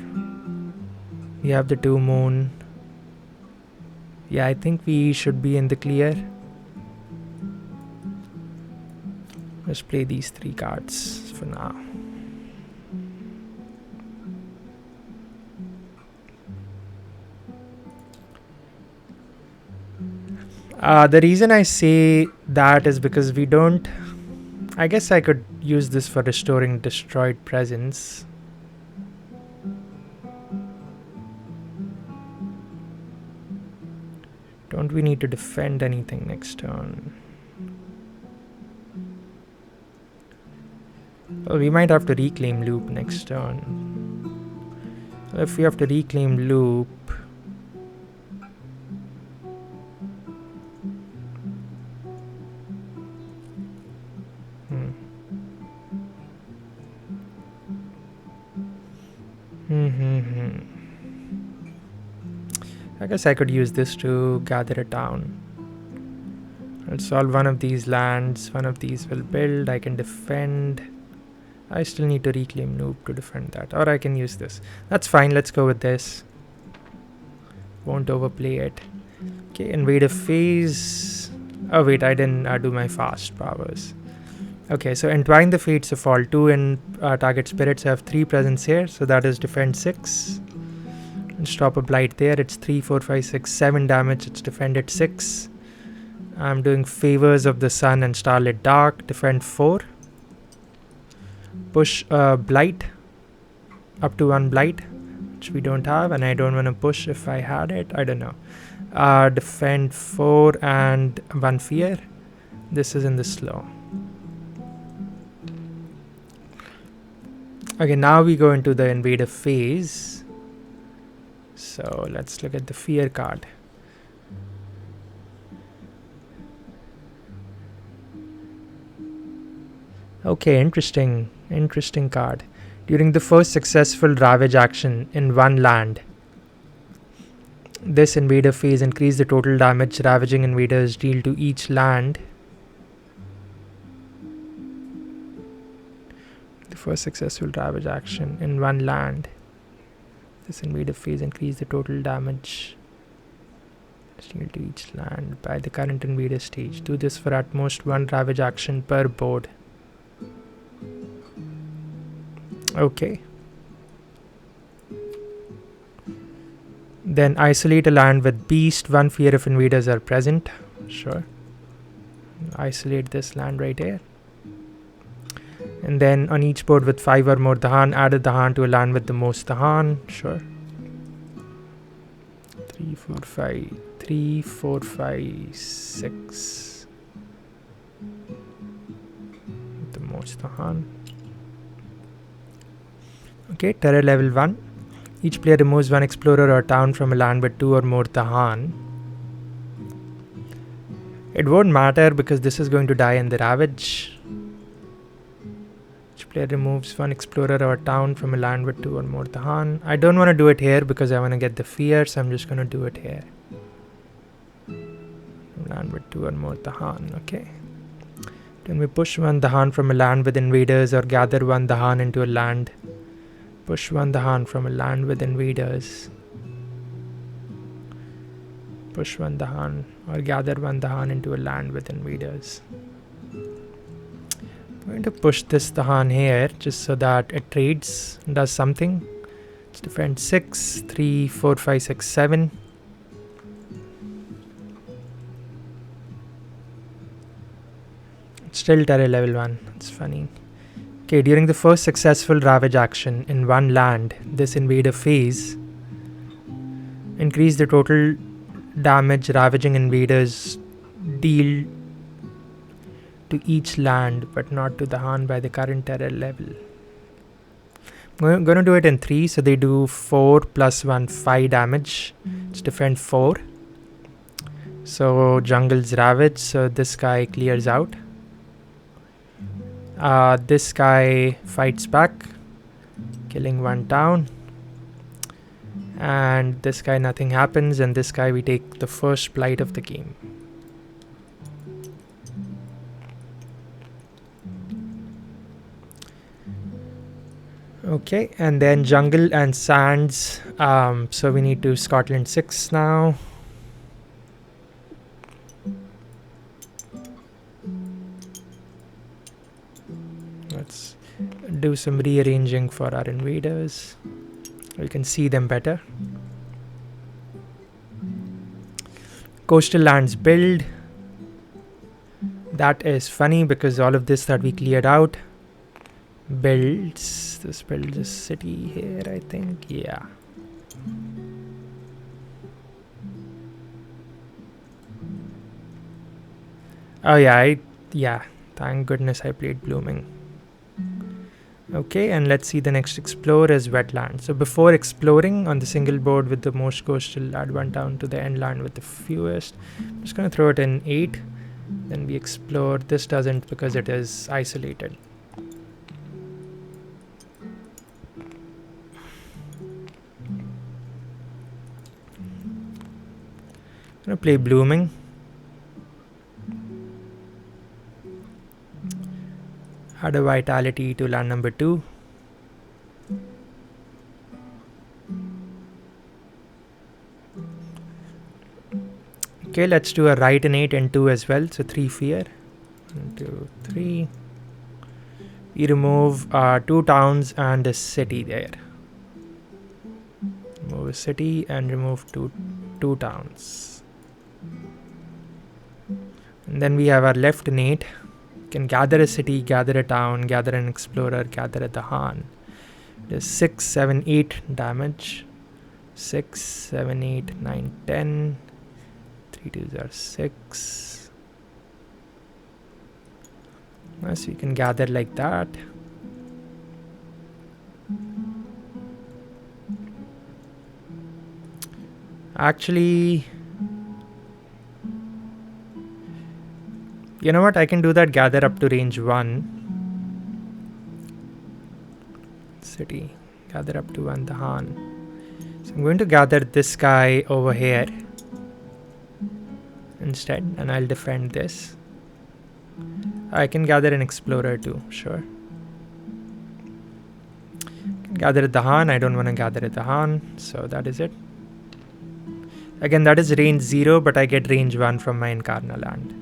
We have the 2 moon. Yeah, I think we should be in the clear. Let's play these 3 cards for now. The reason I say that is because we don't... I guess I could use this for restoring destroyed presence. Don't we need to defend anything next turn? Well, we might have to reclaim loop next turn. If we have to reclaim loop... I guess I could use this to gather a town. I'll solve one of these lands, one of these will build, I can defend. I still need to reclaim loop to defend that, or I can use this. That's fine, let's go with this. Won't overplay it. Okay, invade a phase. Oh wait, I didn't do my fast powers. Okay, so entwine the fates of fall. 2 and target spirits have 3 presence here, so that is defend 6. Let's drop a blight there. It's 3, 4, 5, 6, 7 damage. It's defended 6. I'm doing favors of the sun and starlit dark. Defend 4. Push blight. up to 1 blight, which we don't have, and I don't want to push if I had it. I don't know. Defend 4 and 1 fear. This is in the slow. Okay, now we go into the invader phase. So let's look at the fear card. Okay, interesting card. During the first successful ravage action in one land, this invader phase increase the total damage ravaging invaders deal to each land. The first successful ravage action in one land, this invader phase increase the total damage deal to each land by the current invader stage. Do this for at most 1 ravage action per board. Okay. Then isolate a land with beast, 1 fear if invaders are present. Sure. Isolate this land right here. And then on each board with 5 or more Dahan, add a Dahan to a land with the most Dahan. Sure. 3, 4, 5. 3, 4, 5, 6. With the most Dahan. Okay, terror level 1. Each player removes 1 explorer or town from a land with 2 or more Dahan. It won't matter because this is going to die in the ravage. Each player removes 1 explorer or town from a land with 2 or more Dahan. I don't want to do it here because I want to get the fear, so I'm just going to do it here. Land with 2 or more Dahan, okay. Then we push 1 Dahan from a land with invaders or gather 1 Dahan into a land. Push 1 Dahan from a land with invaders. Push 1 Dahan or gather 1 Dahan into a land with invaders. I'm going to push this Dahan here just so that it trades and does something. Let's defend 6, 3, 4, 5, 6, 7. It's still terror level 1. It's funny. Okay, during the first successful ravage action in one land, this invader phase, increase the total damage ravaging invaders deal to each land, but not to Dahan by the current terror level. I'm going to do it in 3, so they do 4 plus 1, 5 damage. It's defend 4. So jungle's ravage, so this guy clears out. This guy fights back, killing 1 town. And this guy nothing happens, and this guy we take the first blight of the game. Okay, and then jungle and sands. So we need to Scotland 6 now. Let's do some rearranging for our invaders. We can see them better. Coastal lands build. That is funny because all of this that we cleared out builds. This builds a city here, I think. Yeah. Oh yeah, thank goodness I played blooming. Okay, and let's see the next explore is wetland. So before exploring on the single board with the most coastal, add 1 town to the end land with the fewest. I'm just going to throw it in 8. Then we explore. This doesn't because it is isolated. I'm going to play blooming. Add a vitality to land number 2. Okay, let's do a right in 8 and 2 as well. So 3 fear. 1, 2, 3. We remove 2 towns and a city there. Remove a city and remove two towns. And then we have our left in 8. Can gather a city, gather a town, gather an explorer, gather a Dahan. There's 6, 7, 8 damage. 6, 7, 8, 9, 10. 3 2s are 6. So you can gather like that. Actually, you know what? I can do that. Gather up to range 1. City. Gather up to 1 Dahan. So I'm going to gather this guy over here instead, and I'll defend this. I can gather an explorer too, sure. Gather at Dahan. I don't want to gather at Dahan, so that is it. Again, that is range 0, but I get range 1 from my Incarna land.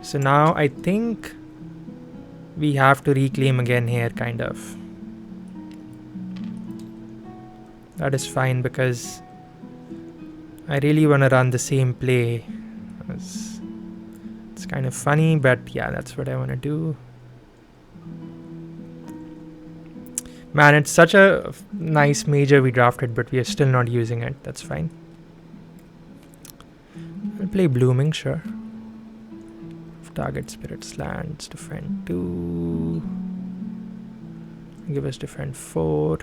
So now I think we have to reclaim again here, kind of. That is fine because I really want to run the same play. It's kind of funny, but yeah, that's what I want to do. Man, it's such a nice major we drafted, but we are still not using it. That's fine. I'll play Blooming, sure. Target spirits lands, defend 2. Give us defend 4.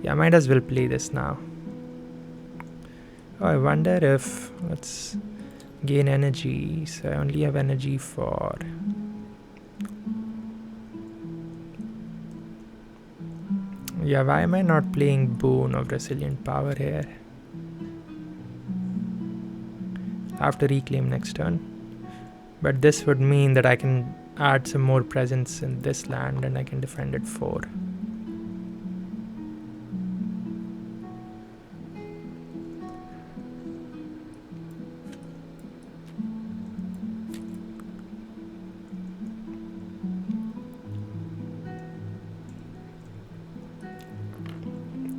Yeah, I might as well play this now. Oh, I wonder if... let's gain energy. So I only have energy for... yeah, why am I not playing Boon of Resilient Power here? I have to reclaim next turn. But this would mean that I can add some more presence in this land and I can defend it 4.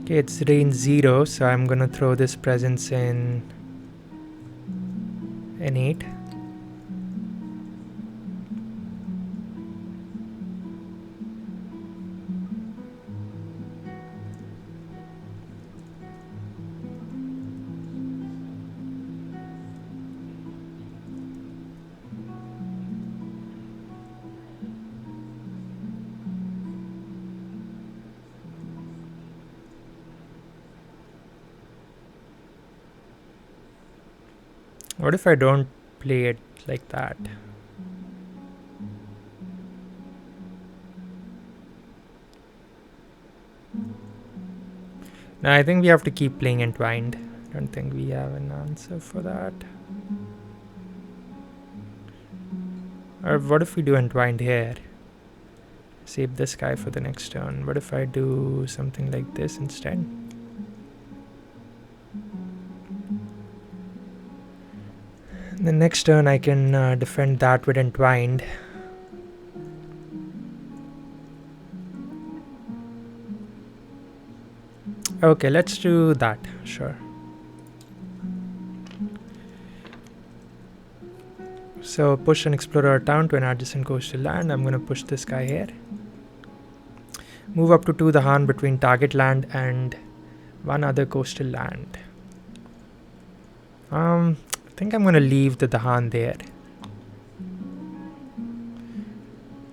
Okay, it's range 0, so I'm gonna throw this presence in 8. What if I don't play it like that? No, I think we have to keep playing Entwined. I don't think we have an answer for that. Or what if we do Entwined here? Save this guy for the next turn. What if I do something like this instead? The next turn I can defend that with Entwined. Okay, let's do that, sure. So push an explorer town to an adjacent coastal land. I'm going to push this guy here. Move up to 2 Dahan between target land and one other coastal land. I think I'm going to leave the Dahan there.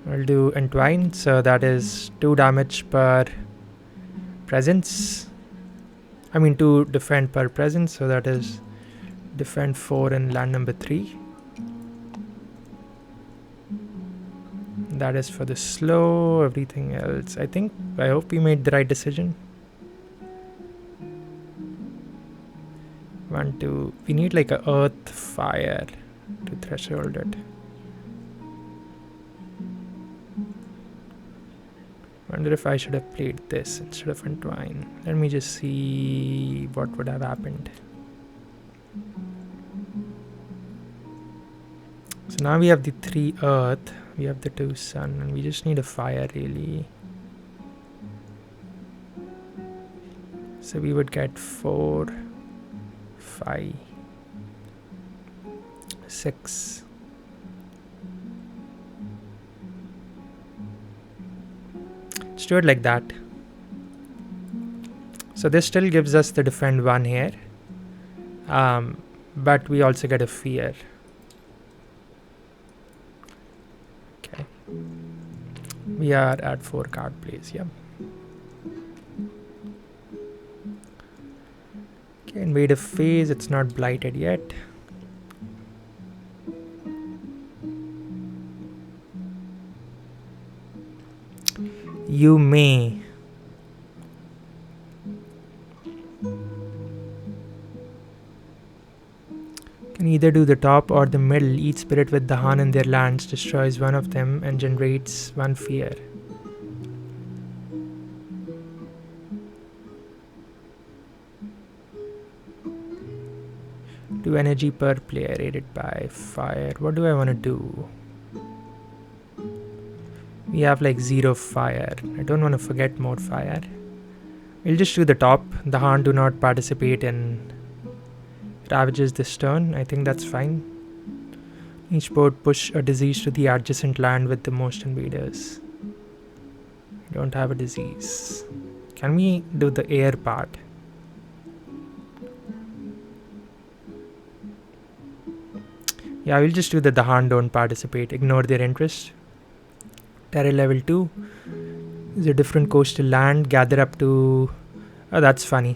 I'll do Entwine, so that is 2 damage per presence. I mean 2 defend per presence, so that is defend 4 in land number 3. That is for the slow, everything else. I hope we made the right decision. 1, 2. We need like a earth fire to threshold it. Wonder if I should have played this instead of Entwine. Let me just see what would have happened. So now we have the 3 earth, we have the 2 sun, and we just need a fire really. So we would get 4, 5, 6. Let's do it like that. So this still gives us the defend 1 here. But we also get a fear. Okay. We are at 4 card plays, yeah. Okay, invade a phase, it's not blighted yet. You may. Can either do the top or the middle. Each spirit with the Han in their lands destroys one of them and generates 1 fear. Do energy per player aided by fire. What do I want to do? We have like 0 fire. I don't want to forget more fire. We'll just do the top. The Han do not participate in ravages this turn. I think that's fine. Each board push a disease to the adjacent land with the most invaders. We don't have a disease. Can we do the air part? Yeah, we'll just do that the Han don't participate. Ignore their interest. Terror level 2 is a different coastal land. Gather up to... Oh, that's funny.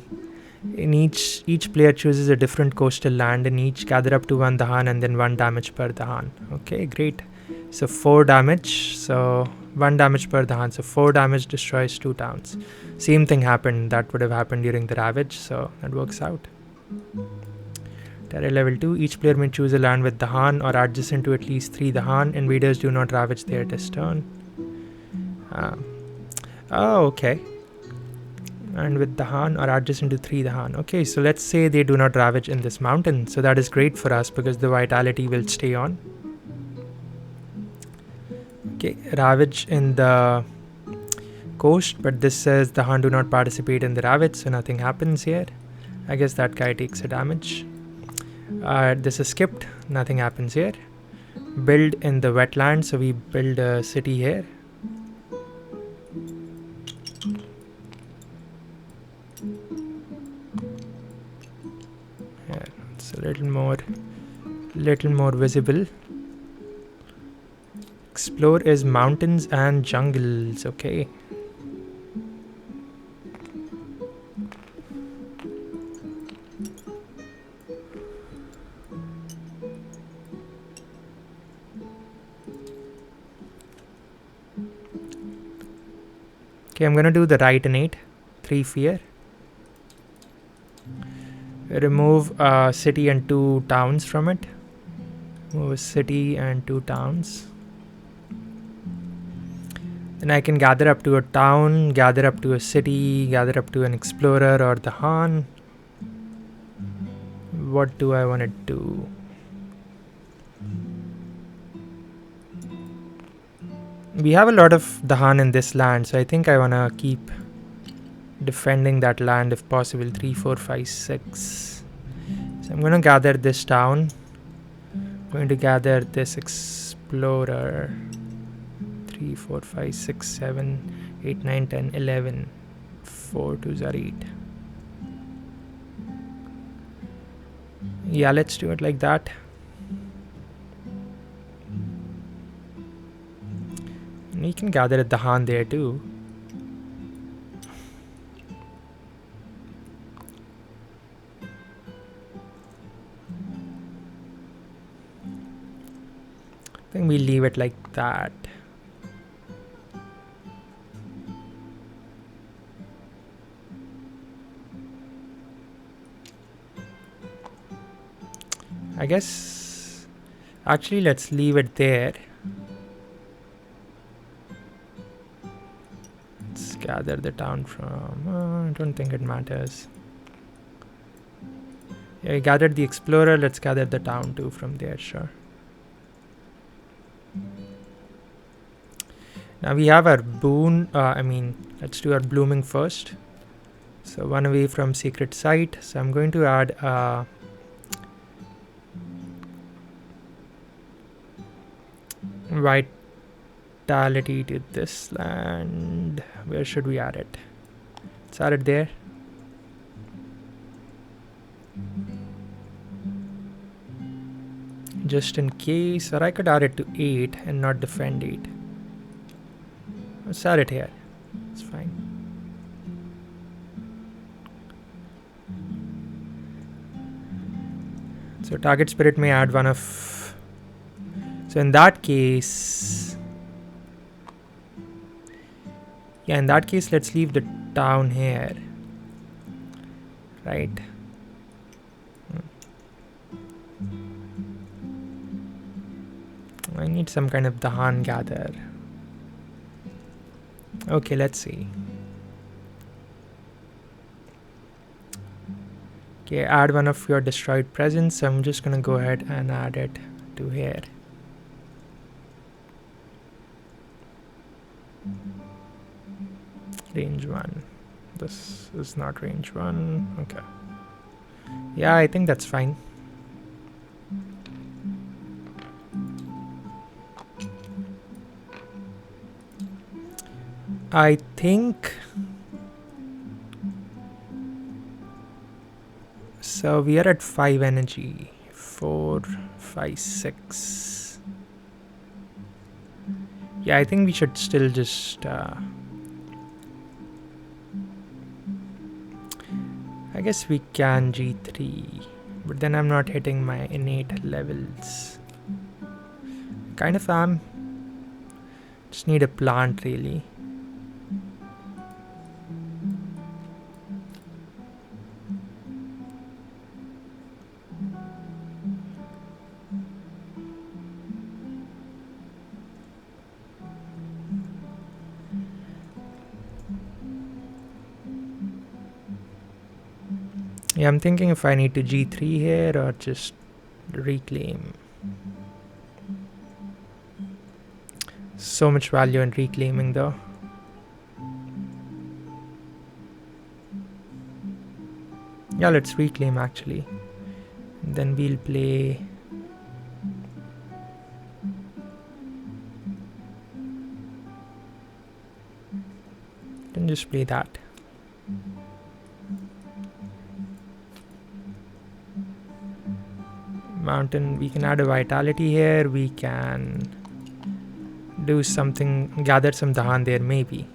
In each player chooses a different coastal land, and each gather up to 1 Dahan and then 1 damage per Dahan. Okay, great. So 4 damage. So 1 damage per Dahan. So 4 damage destroys 2 towns. Same thing happened. That would have happened during the ravage. So that works out. Terror level 2. Each player may choose a land with Dahan or adjacent to at least 3 Dahan. Invaders do not ravage there this turn. Oh, okay. And with Dahan or adjacent to 3 Dahan. Okay, so let's say they do not ravage in this mountain. So that is great for us because the vitality will stay on. Okay, ravage in the coast, but this says Dahan do not participate in the ravage, so nothing happens here. I guess that guy takes a damage. This is skipped, nothing happens here. Build in the wetland, so we build a city here. Yeah, it's a little more visible. Explore is mountains and jungles. Okay. Okay, I'm gonna do the right innate. 3 fear. Remove a city and 2 towns from it. Remove a city and 2 towns. Then I can gather up to a town, gather up to a city, gather up to an explorer or the Han. What do I want to do? We have a lot of the Han in this land, so I think I want to keep defending that land if possible. 3, 4, 5, 6. So I'm going to gather this town. I'm going to gather this explorer. 3, 4, 5, 6, 7, 8, 9, 10, 11. 4 2s are 8. Yeah, let's do it like that. And we can gather at the Han there too. I think we leave it like that. I guess actually let's leave it there. Let's gather the town from I don't think it matters. Yeah, we gathered the explorer, let's gather the town too from there, sure. Now we have our boon, let's do our blooming first. So 1 away from secret site. So I'm going to add white vitality to this land. Where should we add it? Let's add it there. Just in case, or I could add it to 8 and not defend 8. Let's add it here. It's fine. So target spirit may add one of... So in that case... Yeah, in that case, let's leave the town here. Right. I need some kind of Dahan gather. Okay, let's see. Okay, add one of your destroyed presence. So I'm just gonna go ahead and add it to here. Range 1. This is not range 1. Okay. Yeah, I think that's fine. I think... So we are at 5 energy. 4, 5, 6. Yeah, I think we should still just... I guess we can G3. But then I'm not hitting my innate levels. Kind of am. Just need a plant really. Yeah, I'm thinking if I need to G3 here or just reclaim. So much value in reclaiming though. Yeah, let's reclaim actually. And then we'll play... Then just play that. Mountain, we can add a vitality here. We can do something, gather some Dahan there maybe.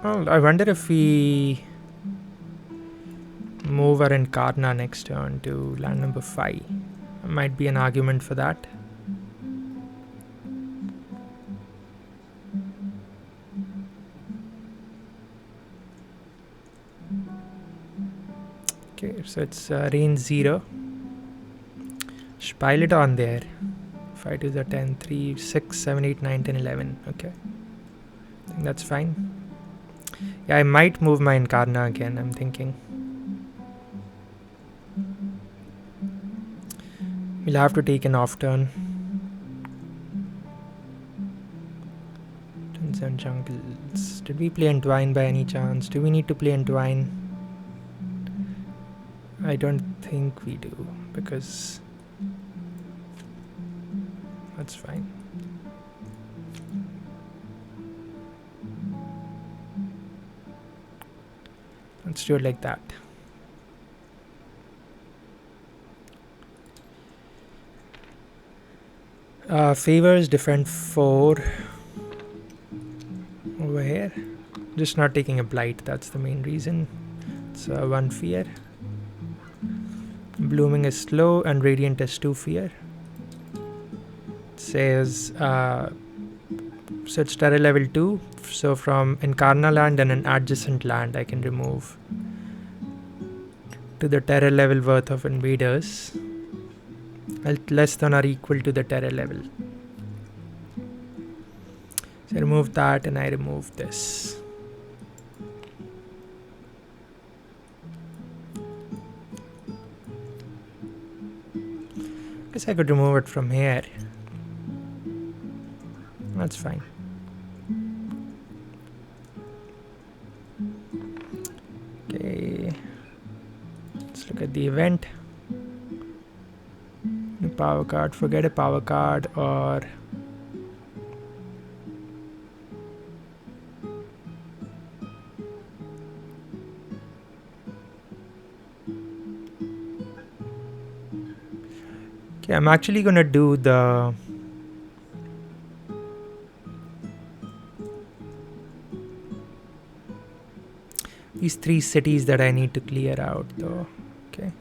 Oh, I wonder if we move our Incarna next turn to land number 5. Might be an argument for that. Okay, so it's range 0. Just pile it on there. 5 to the 10, 3, 6, 7, 8, 9, 10, 11. Okay. I think that's fine. Yeah, I might move my Incarna again, I'm thinking. We'll have to take an off turn. Turns and jungles. Did we play Entwine by any chance? Do we need to play Entwine? I don't think we do, because that's fine. Let's do it like that. Favors defend 4 over here. Just not taking a blight, that's the main reason. It's 1 fear. Blooming is slow and radiant is 2 fear. It says so it's terror level 2. So from Incarna land and an adjacent land I can remove to the terror level worth of invaders. Less than or equal to the terror level. So I remove that and I remove this. Guess I could remove it from here. That's fine. Let's look at the event. New power card, forget a power card, or okay, I'm actually gonna do these 3 cities that I need to clear out though. Okay.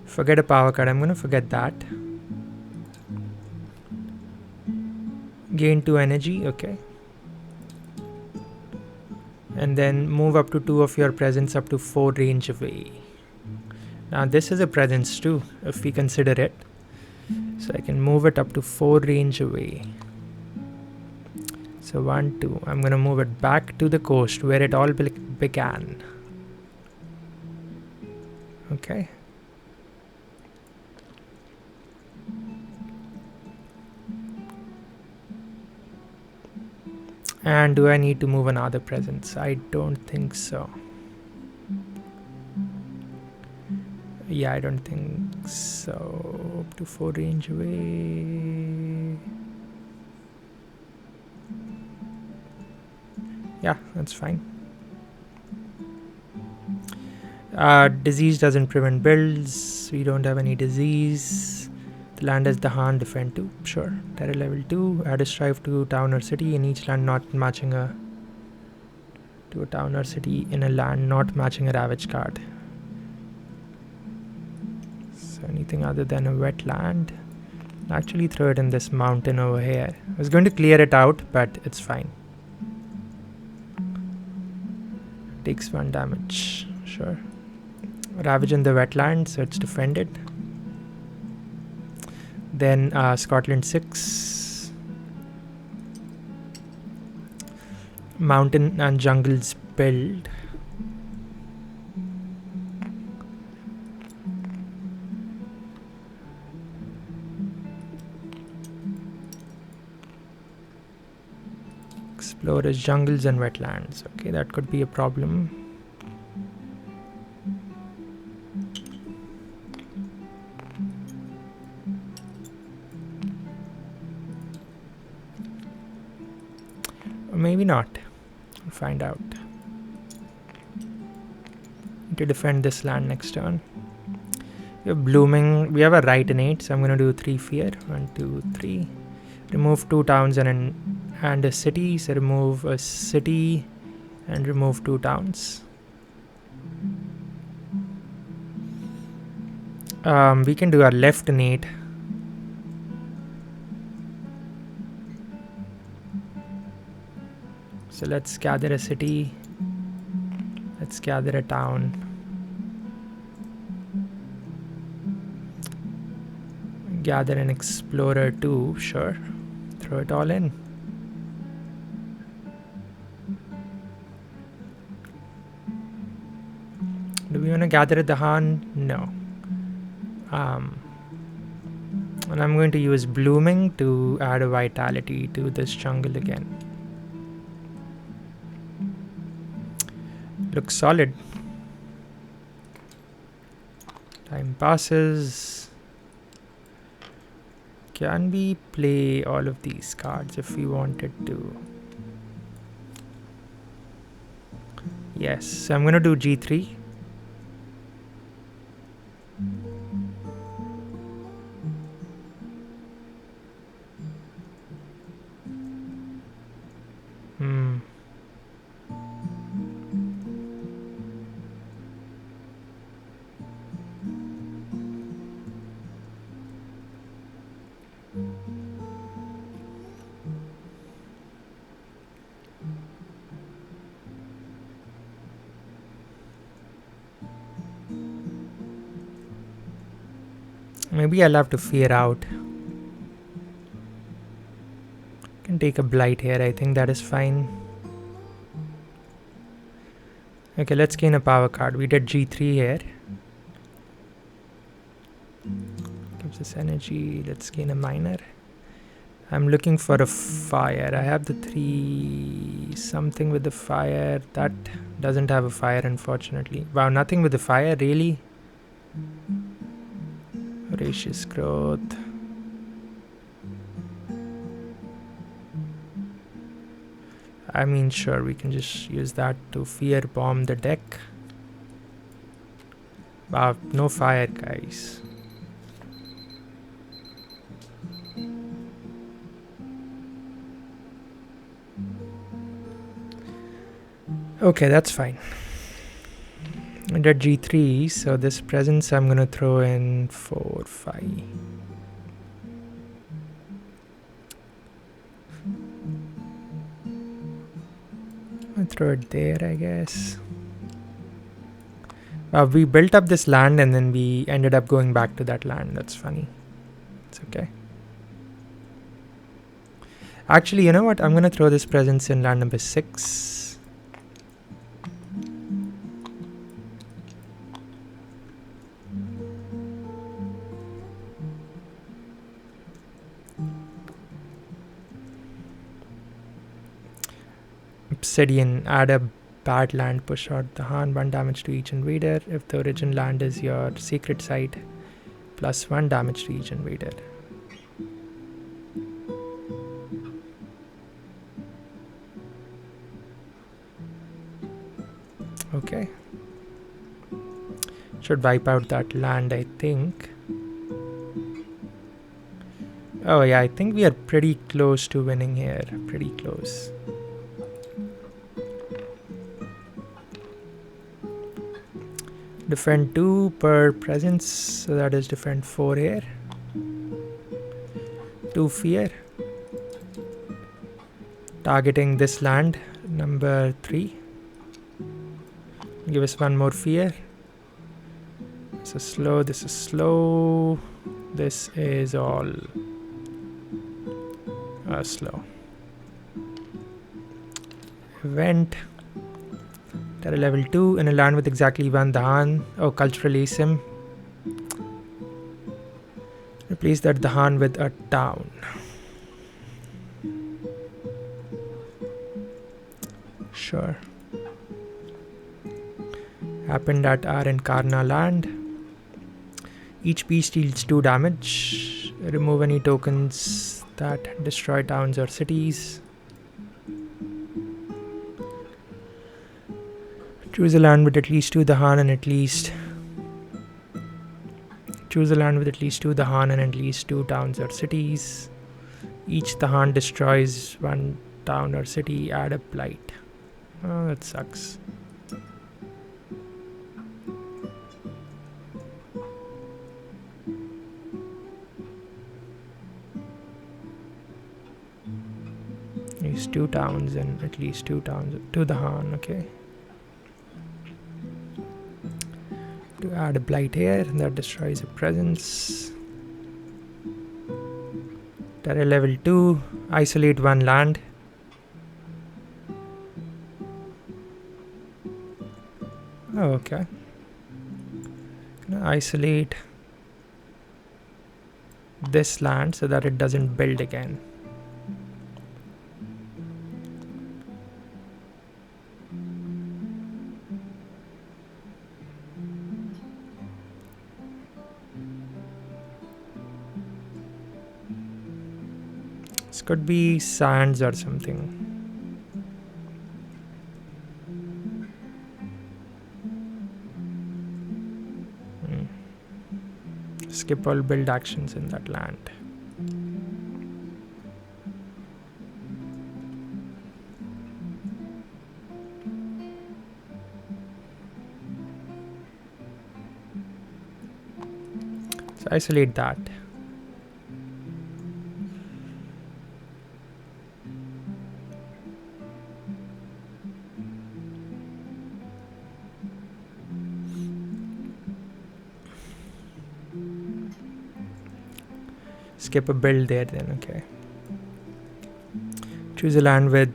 Forget a power card, I'm gonna forget that. Gain 2 energy, okay. And then move up to 2 of your presence up to 4 range away. Now this is a presence too, if we consider it. So I can move it up to 4 range away. So 1, 2. I'm gonna move it back to the coast where it all began. Okay. And do I need to move another presence? I don't think so. Yeah, I don't think so. Up to 4 range away. Yeah, that's fine. Disease doesn't prevent builds. We don't have any disease. The land has the Han, defend 2. Sure. Terror level 2. Add a strive to town or city in each land not matching to a town or city in a land not matching a ravage card. So anything other than a wetland. I'll actually throw it in this mountain over here. I was going to clear it out, but it's fine. Takes 1 damage. Sure. Ravage in the wetland, so it's defended. Then Scotland 6. Mountain and jungles build. Explorers, jungles and wetlands. Okay, that could be a problem. Maybe not. We'll find out. Need to defend this land next turn. We have blooming. We have a right innate, so I'm going to do 3 fear. 1, 2, 3. Remove 2 towns and a city. So remove a city and remove 2 towns. We can do our left innate. So let's gather a city. Let's gather a town. Gather an explorer too, sure. Throw it all in. Do we want to gather at the Han? No. And I'm going to use blooming to add a vitality to this jungle again. Looks solid. Time passes. Can we play all of these cards if we wanted to? Yes, so I'm going to do G3. Maybe I'll have to fear out. Can take a blight here, I think that is fine. Okay, let's gain a power card. We did G3 here. Gives us energy. Let's gain a minor. I'm looking for a fire. I have the 3 something with the fire. That doesn't have a fire, unfortunately. Wow, nothing with the fire, really? Voracious growth. I mean, sure, we can just use that to fear bomb the deck. Wow, no fire, guys. Okay, that's fine. Under G3, so this presence I'm gonna throw in 4, 5. I'll throw it there, I guess. We built up this land and then we ended up going back to that land. That's funny. It's okay. Actually, you know what? I'm gonna throw this presence in land number 6. Obsidian, add a bad land, push out the Han, 1 damage to each invader. If the origin land is your secret site, plus 1 damage to each invader. Okay. Should wipe out that land, I think. Oh yeah, I think we are pretty close to winning here. Pretty close. Defend 2 per presence, so that is defend 4 here. 2 fear. Targeting this land, number 3. Give us 1 more fear. This is slow, this is slow. This is all slow. Event. Terror level 2 in a land with exactly 1 Dahan. Oh, cultural ASIM. Replace that Dahan with a town. Sure. Happened at our Incarna land. Each beast deals 2 damage. Remove any tokens that destroy towns or cities. Choose a land with at least 2 Dahan and at least... Choose a land with at least 2 Dahan and at least 2 towns or cities. Each Dahan destroys 1 town or city, add a blight. Oh, that sucks. Use 2 towns and at least 2 towns, 2 Dahan, okay. To add a blight here, that destroys a presence. Terror level 2, isolate 1 land. Oh, okay. Gonna isolate this land so that it doesn't build again. This could be sands or something. Skip all build actions in that land. So isolate that. Skip a build there then, okay. Choose a land with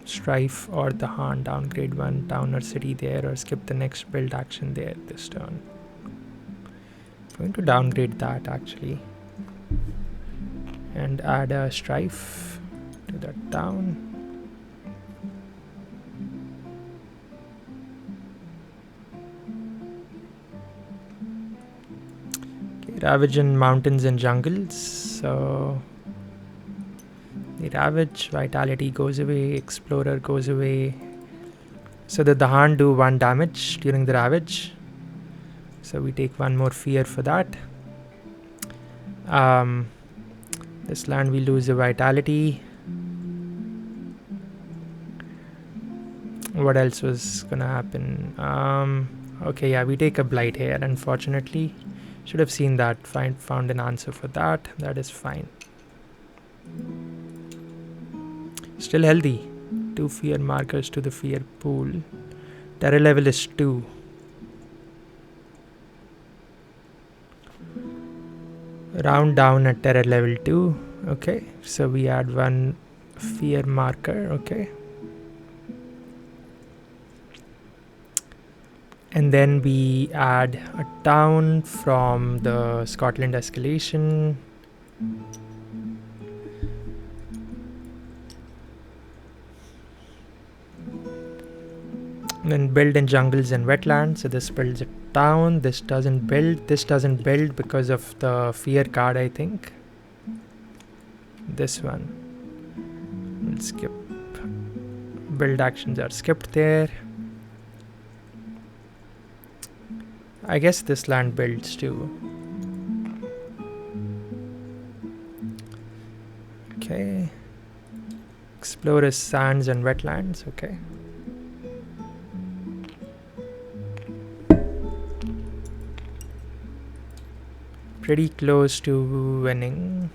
strife or the Han, downgrade 1 town or city there, or skip the next build action there this turn. Going to downgrade that actually and add a strife to that town. Okay, ravage in mountains and jungles. So the ravage, vitality goes away, explorer goes away. So that the hand do 1 damage during the ravage. So we take 1 more fear for that. This land we lose a vitality. What else was gonna happen? Okay, yeah, we take a blight here, unfortunately. Should have seen that, found an answer for that. That is fine. Still healthy. 2 fear markers to the fear pool. Terror level is 2. Round down at terror level 2. Okay, so we add 1 fear marker. Okay. And then we add a town from the Scotland escalation. And then build in jungles and wetlands. So this builds a town. This doesn't build. This doesn't build because of the fear card, I think. This one. We'll skip. Build actions are skipped there. I guess this land builds too. Okay. Explorers, sands and wetlands. Okay. Pretty close to winning.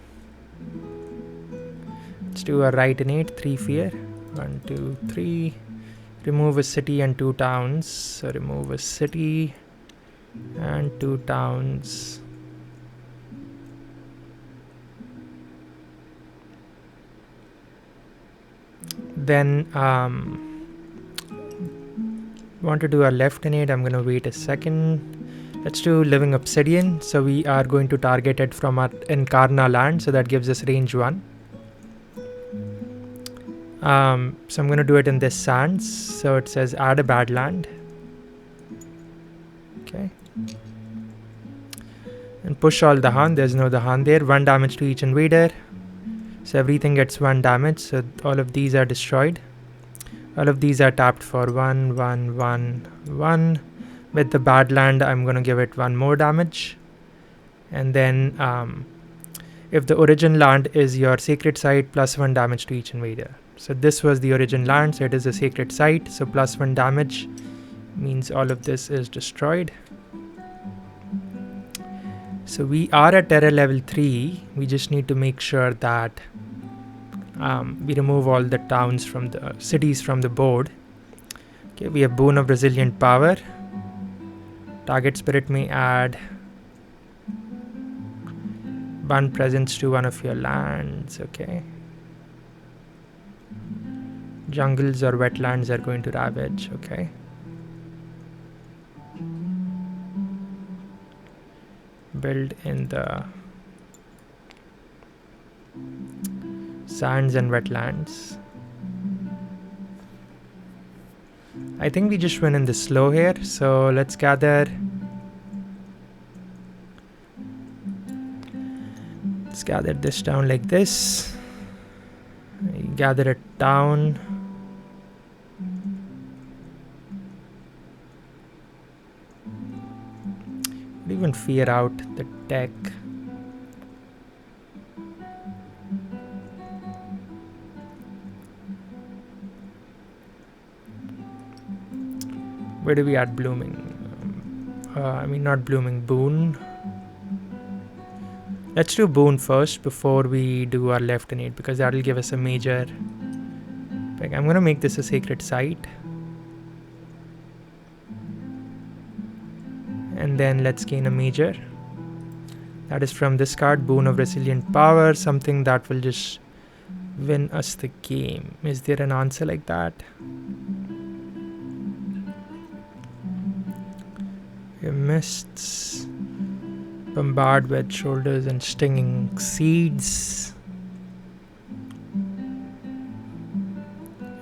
Let's do a right innate, 3 fear. 1, 2, 3. Remove a city and 2 towns. So remove a city and 2 towns. Then want to do a left innate. I'm gonna wait a second. Let's do living obsidian. So we are going to target it from our Incarna land, so that gives us range 1. So I'm gonna do it in this sands. So it says add a bad land. Okay. And push all the Han. There's no the Han there. 1 damage to each invader. So everything gets 1 damage. So all of these are destroyed. All of these are tapped for 1, 1, 1, 1. With the bad land, I'm going to give it 1 more damage. And then if the origin land is your sacred site, plus 1 damage to each invader. So this was the origin land, so it is a sacred site. So plus 1 damage means all of this is destroyed. So we are at terror level 3. We just need to make sure that we remove all the towns from the cities from the board. Okay, we have Boon of Resilient Power. Target spirit may add 1 presence to one of your lands. Okay. Jungles or wetlands are going to ravage. Okay. Build in the sands and wetlands. I think we just went in the slow here, so let's gather. Let's gather this down like this. Gather it down. Even fear out the tech. Where do we add blooming? Not blooming, boon. Let's do boon first before we do our left innate, because that will give us a major. Like, I'm gonna make this a sacred site. And then let's gain a major. That is from this card, Boon of Resilient Power, something that will just win us the game. Is there an answer like that? We missed. Bombard with shoulders and stinging seeds.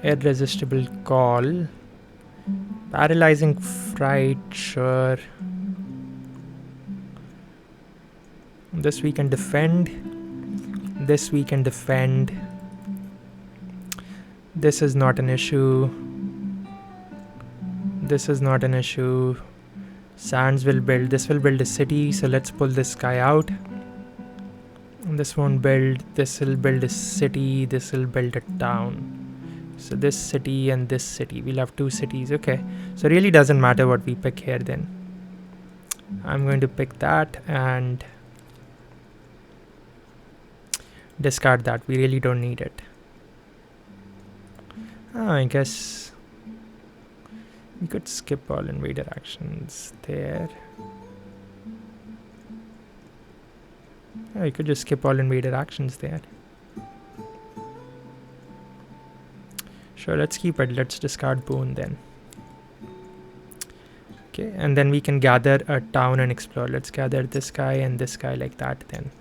Irresistible call. Paralyzing fright, sure. This we can defend. This we can defend. This is not an issue. This is not an issue. Sands will build. This will build a city, so let's pull this guy out. This won't build. This will build a city. This will build a town. So this city and this city. We'll have 2 cities. Okay. So it really doesn't matter what we pick here then. I'm going to pick that and discard that. We really don't need it. I guess we could skip all invader actions there. You could just skip all invader actions there. Sure, let's keep it. Let's discard boon then. Okay, and then we can gather a town and explore. Let's gather this guy and this guy like that then.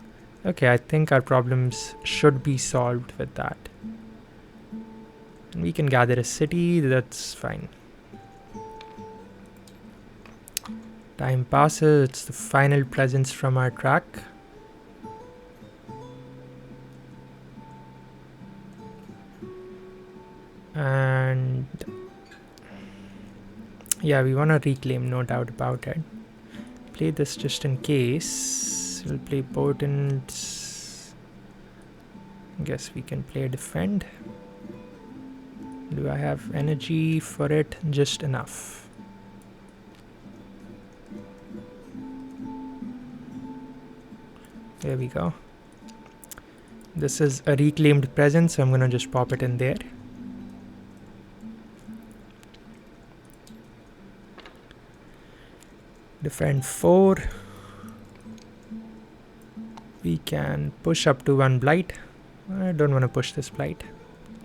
Okay, I think our problems should be solved with that. And we can gather a city, that's fine. Time passes, it's the final presence from our track. And yeah, we want to reclaim, no doubt about it. Play this just in case. We'll play potents. Guess we can play defend. Do I have energy for it? Just enough. There we go. This is a reclaimed presence, so I'm gonna just pop it in there. Defend 4. We can push up to 1 blight. I don't want to push this blight.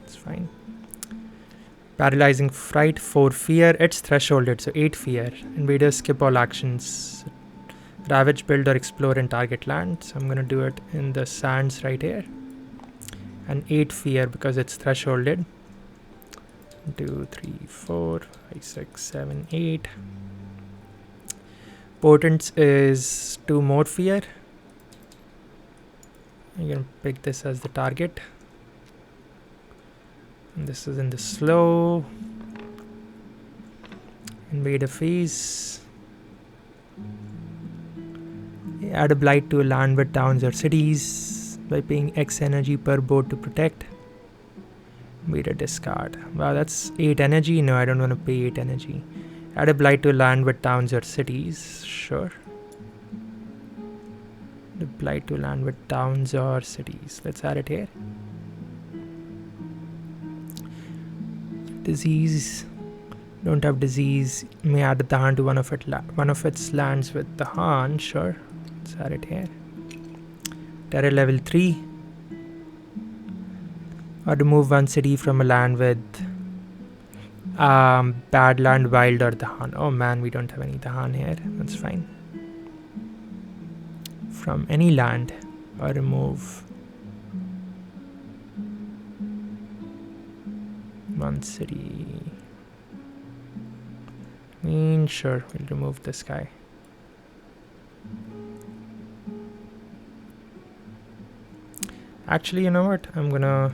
It's fine. Paralyzing fright, 4 fear. It's thresholded, so 8 fear. Invaders skip all actions. Ravage, build or explore in target land. So I'm going to do it in the sands right here. And 8 fear because it's thresholded. 2, 3, 4, 5, 6, 7, 8. Potents is 2 more fear. I'm going to pick this as the target. And this is in the slow. Invader phase. Add a blight to a land with towns or cities by paying X energy per board to protect. Invader discard. Wow, that's 8 energy. No, I don't want to pay 8 energy. Add a blight to a land with towns or cities. Sure. The blight to land with towns or cities. Let's add it here. Disease. Don't have disease. May add the Han to one of its lands with the Han. Sure. Let's add it here. Terror level 3. Or remove 1 city from a land with Badland, Wild or the Han. Oh man, we don't have any the Han here. That's fine. From any land or remove 1 city. Sure, we'll remove this guy. Actually, you know what? I'm gonna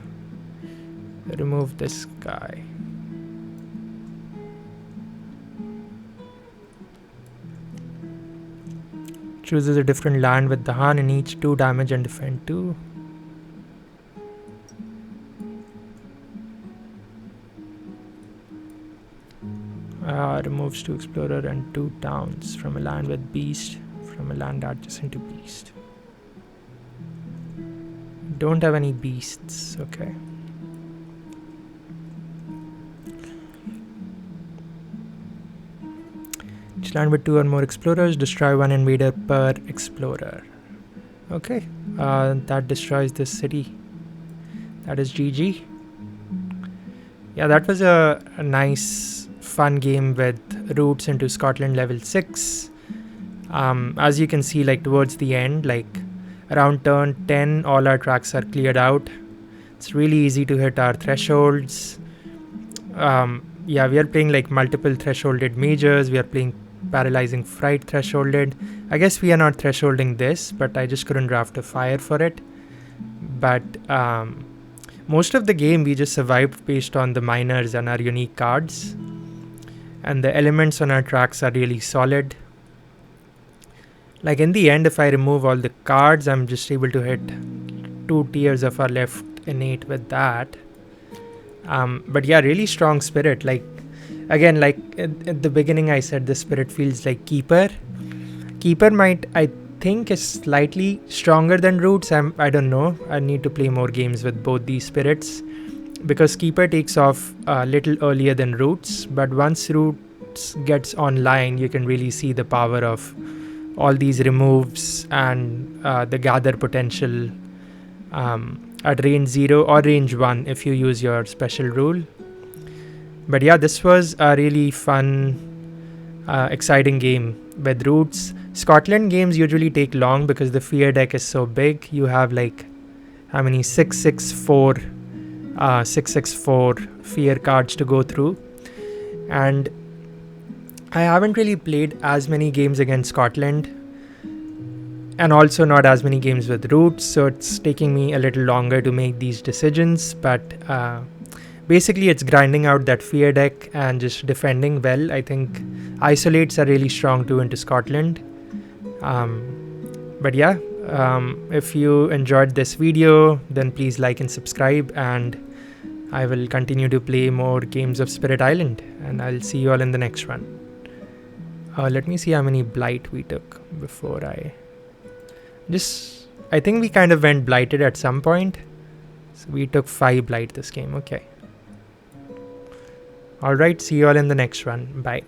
remove this guy. Chooses a different land with the Han in each 2 damage and defend 2. Removes 2 explorer and 2 towns from a land with beast, from a land adjacent to beast. Don't have any beasts, okay. Each land with 2 or more explorers, destroy 1 invader per explorer. Okay, that destroys this city. That is GG. Yeah, that was a nice fun game with roots into Scotland level 6. As you can see, like towards the end, like around turn 10, all our tracks are cleared out. It's really easy to hit our thresholds. Yeah, we are playing like multiple thresholded majors. We are playing paralyzing fright thresholded. I guess we are not thresholding this, but I just couldn't draft a fire for it. But most of the game we just survived based on the minors and our unique cards. And the elements on our tracks are really solid. Like in the end, if I remove all the cards, I'm just able to hit 2 tiers of our left innate with that. But yeah, really strong spirit. Like again, like at the beginning I said the spirit feels like keeper. Keeper might, I think, is slightly stronger than roots. I don't know. I need to play more games with both these spirits, because keeper takes off a little earlier than roots, but once roots gets online, you can really see the power of all these removes and the gather potential at range 0 or range 1 if you use your special rule. But yeah, this was a really fun, exciting game with roots. Scotland games usually take long because the fear deck is so big. You have like how many 664 fear cards to go through, and I haven't really played as many games against Scotland, and also not as many games with roots, so it's taking me a little longer to make these decisions. But basically it's grinding out that fear deck and just defending well. I think isolates are really strong too into Scotland. But yeah, if you enjoyed this video, then please like and subscribe, and I will continue to play more games of Spirit Island, and I'll see you all in the next one. Let me see how many blight we took before I think we kind of went blighted at some point. So we took 5 blight this game. Okay. Alright, see you all in the next one. Bye.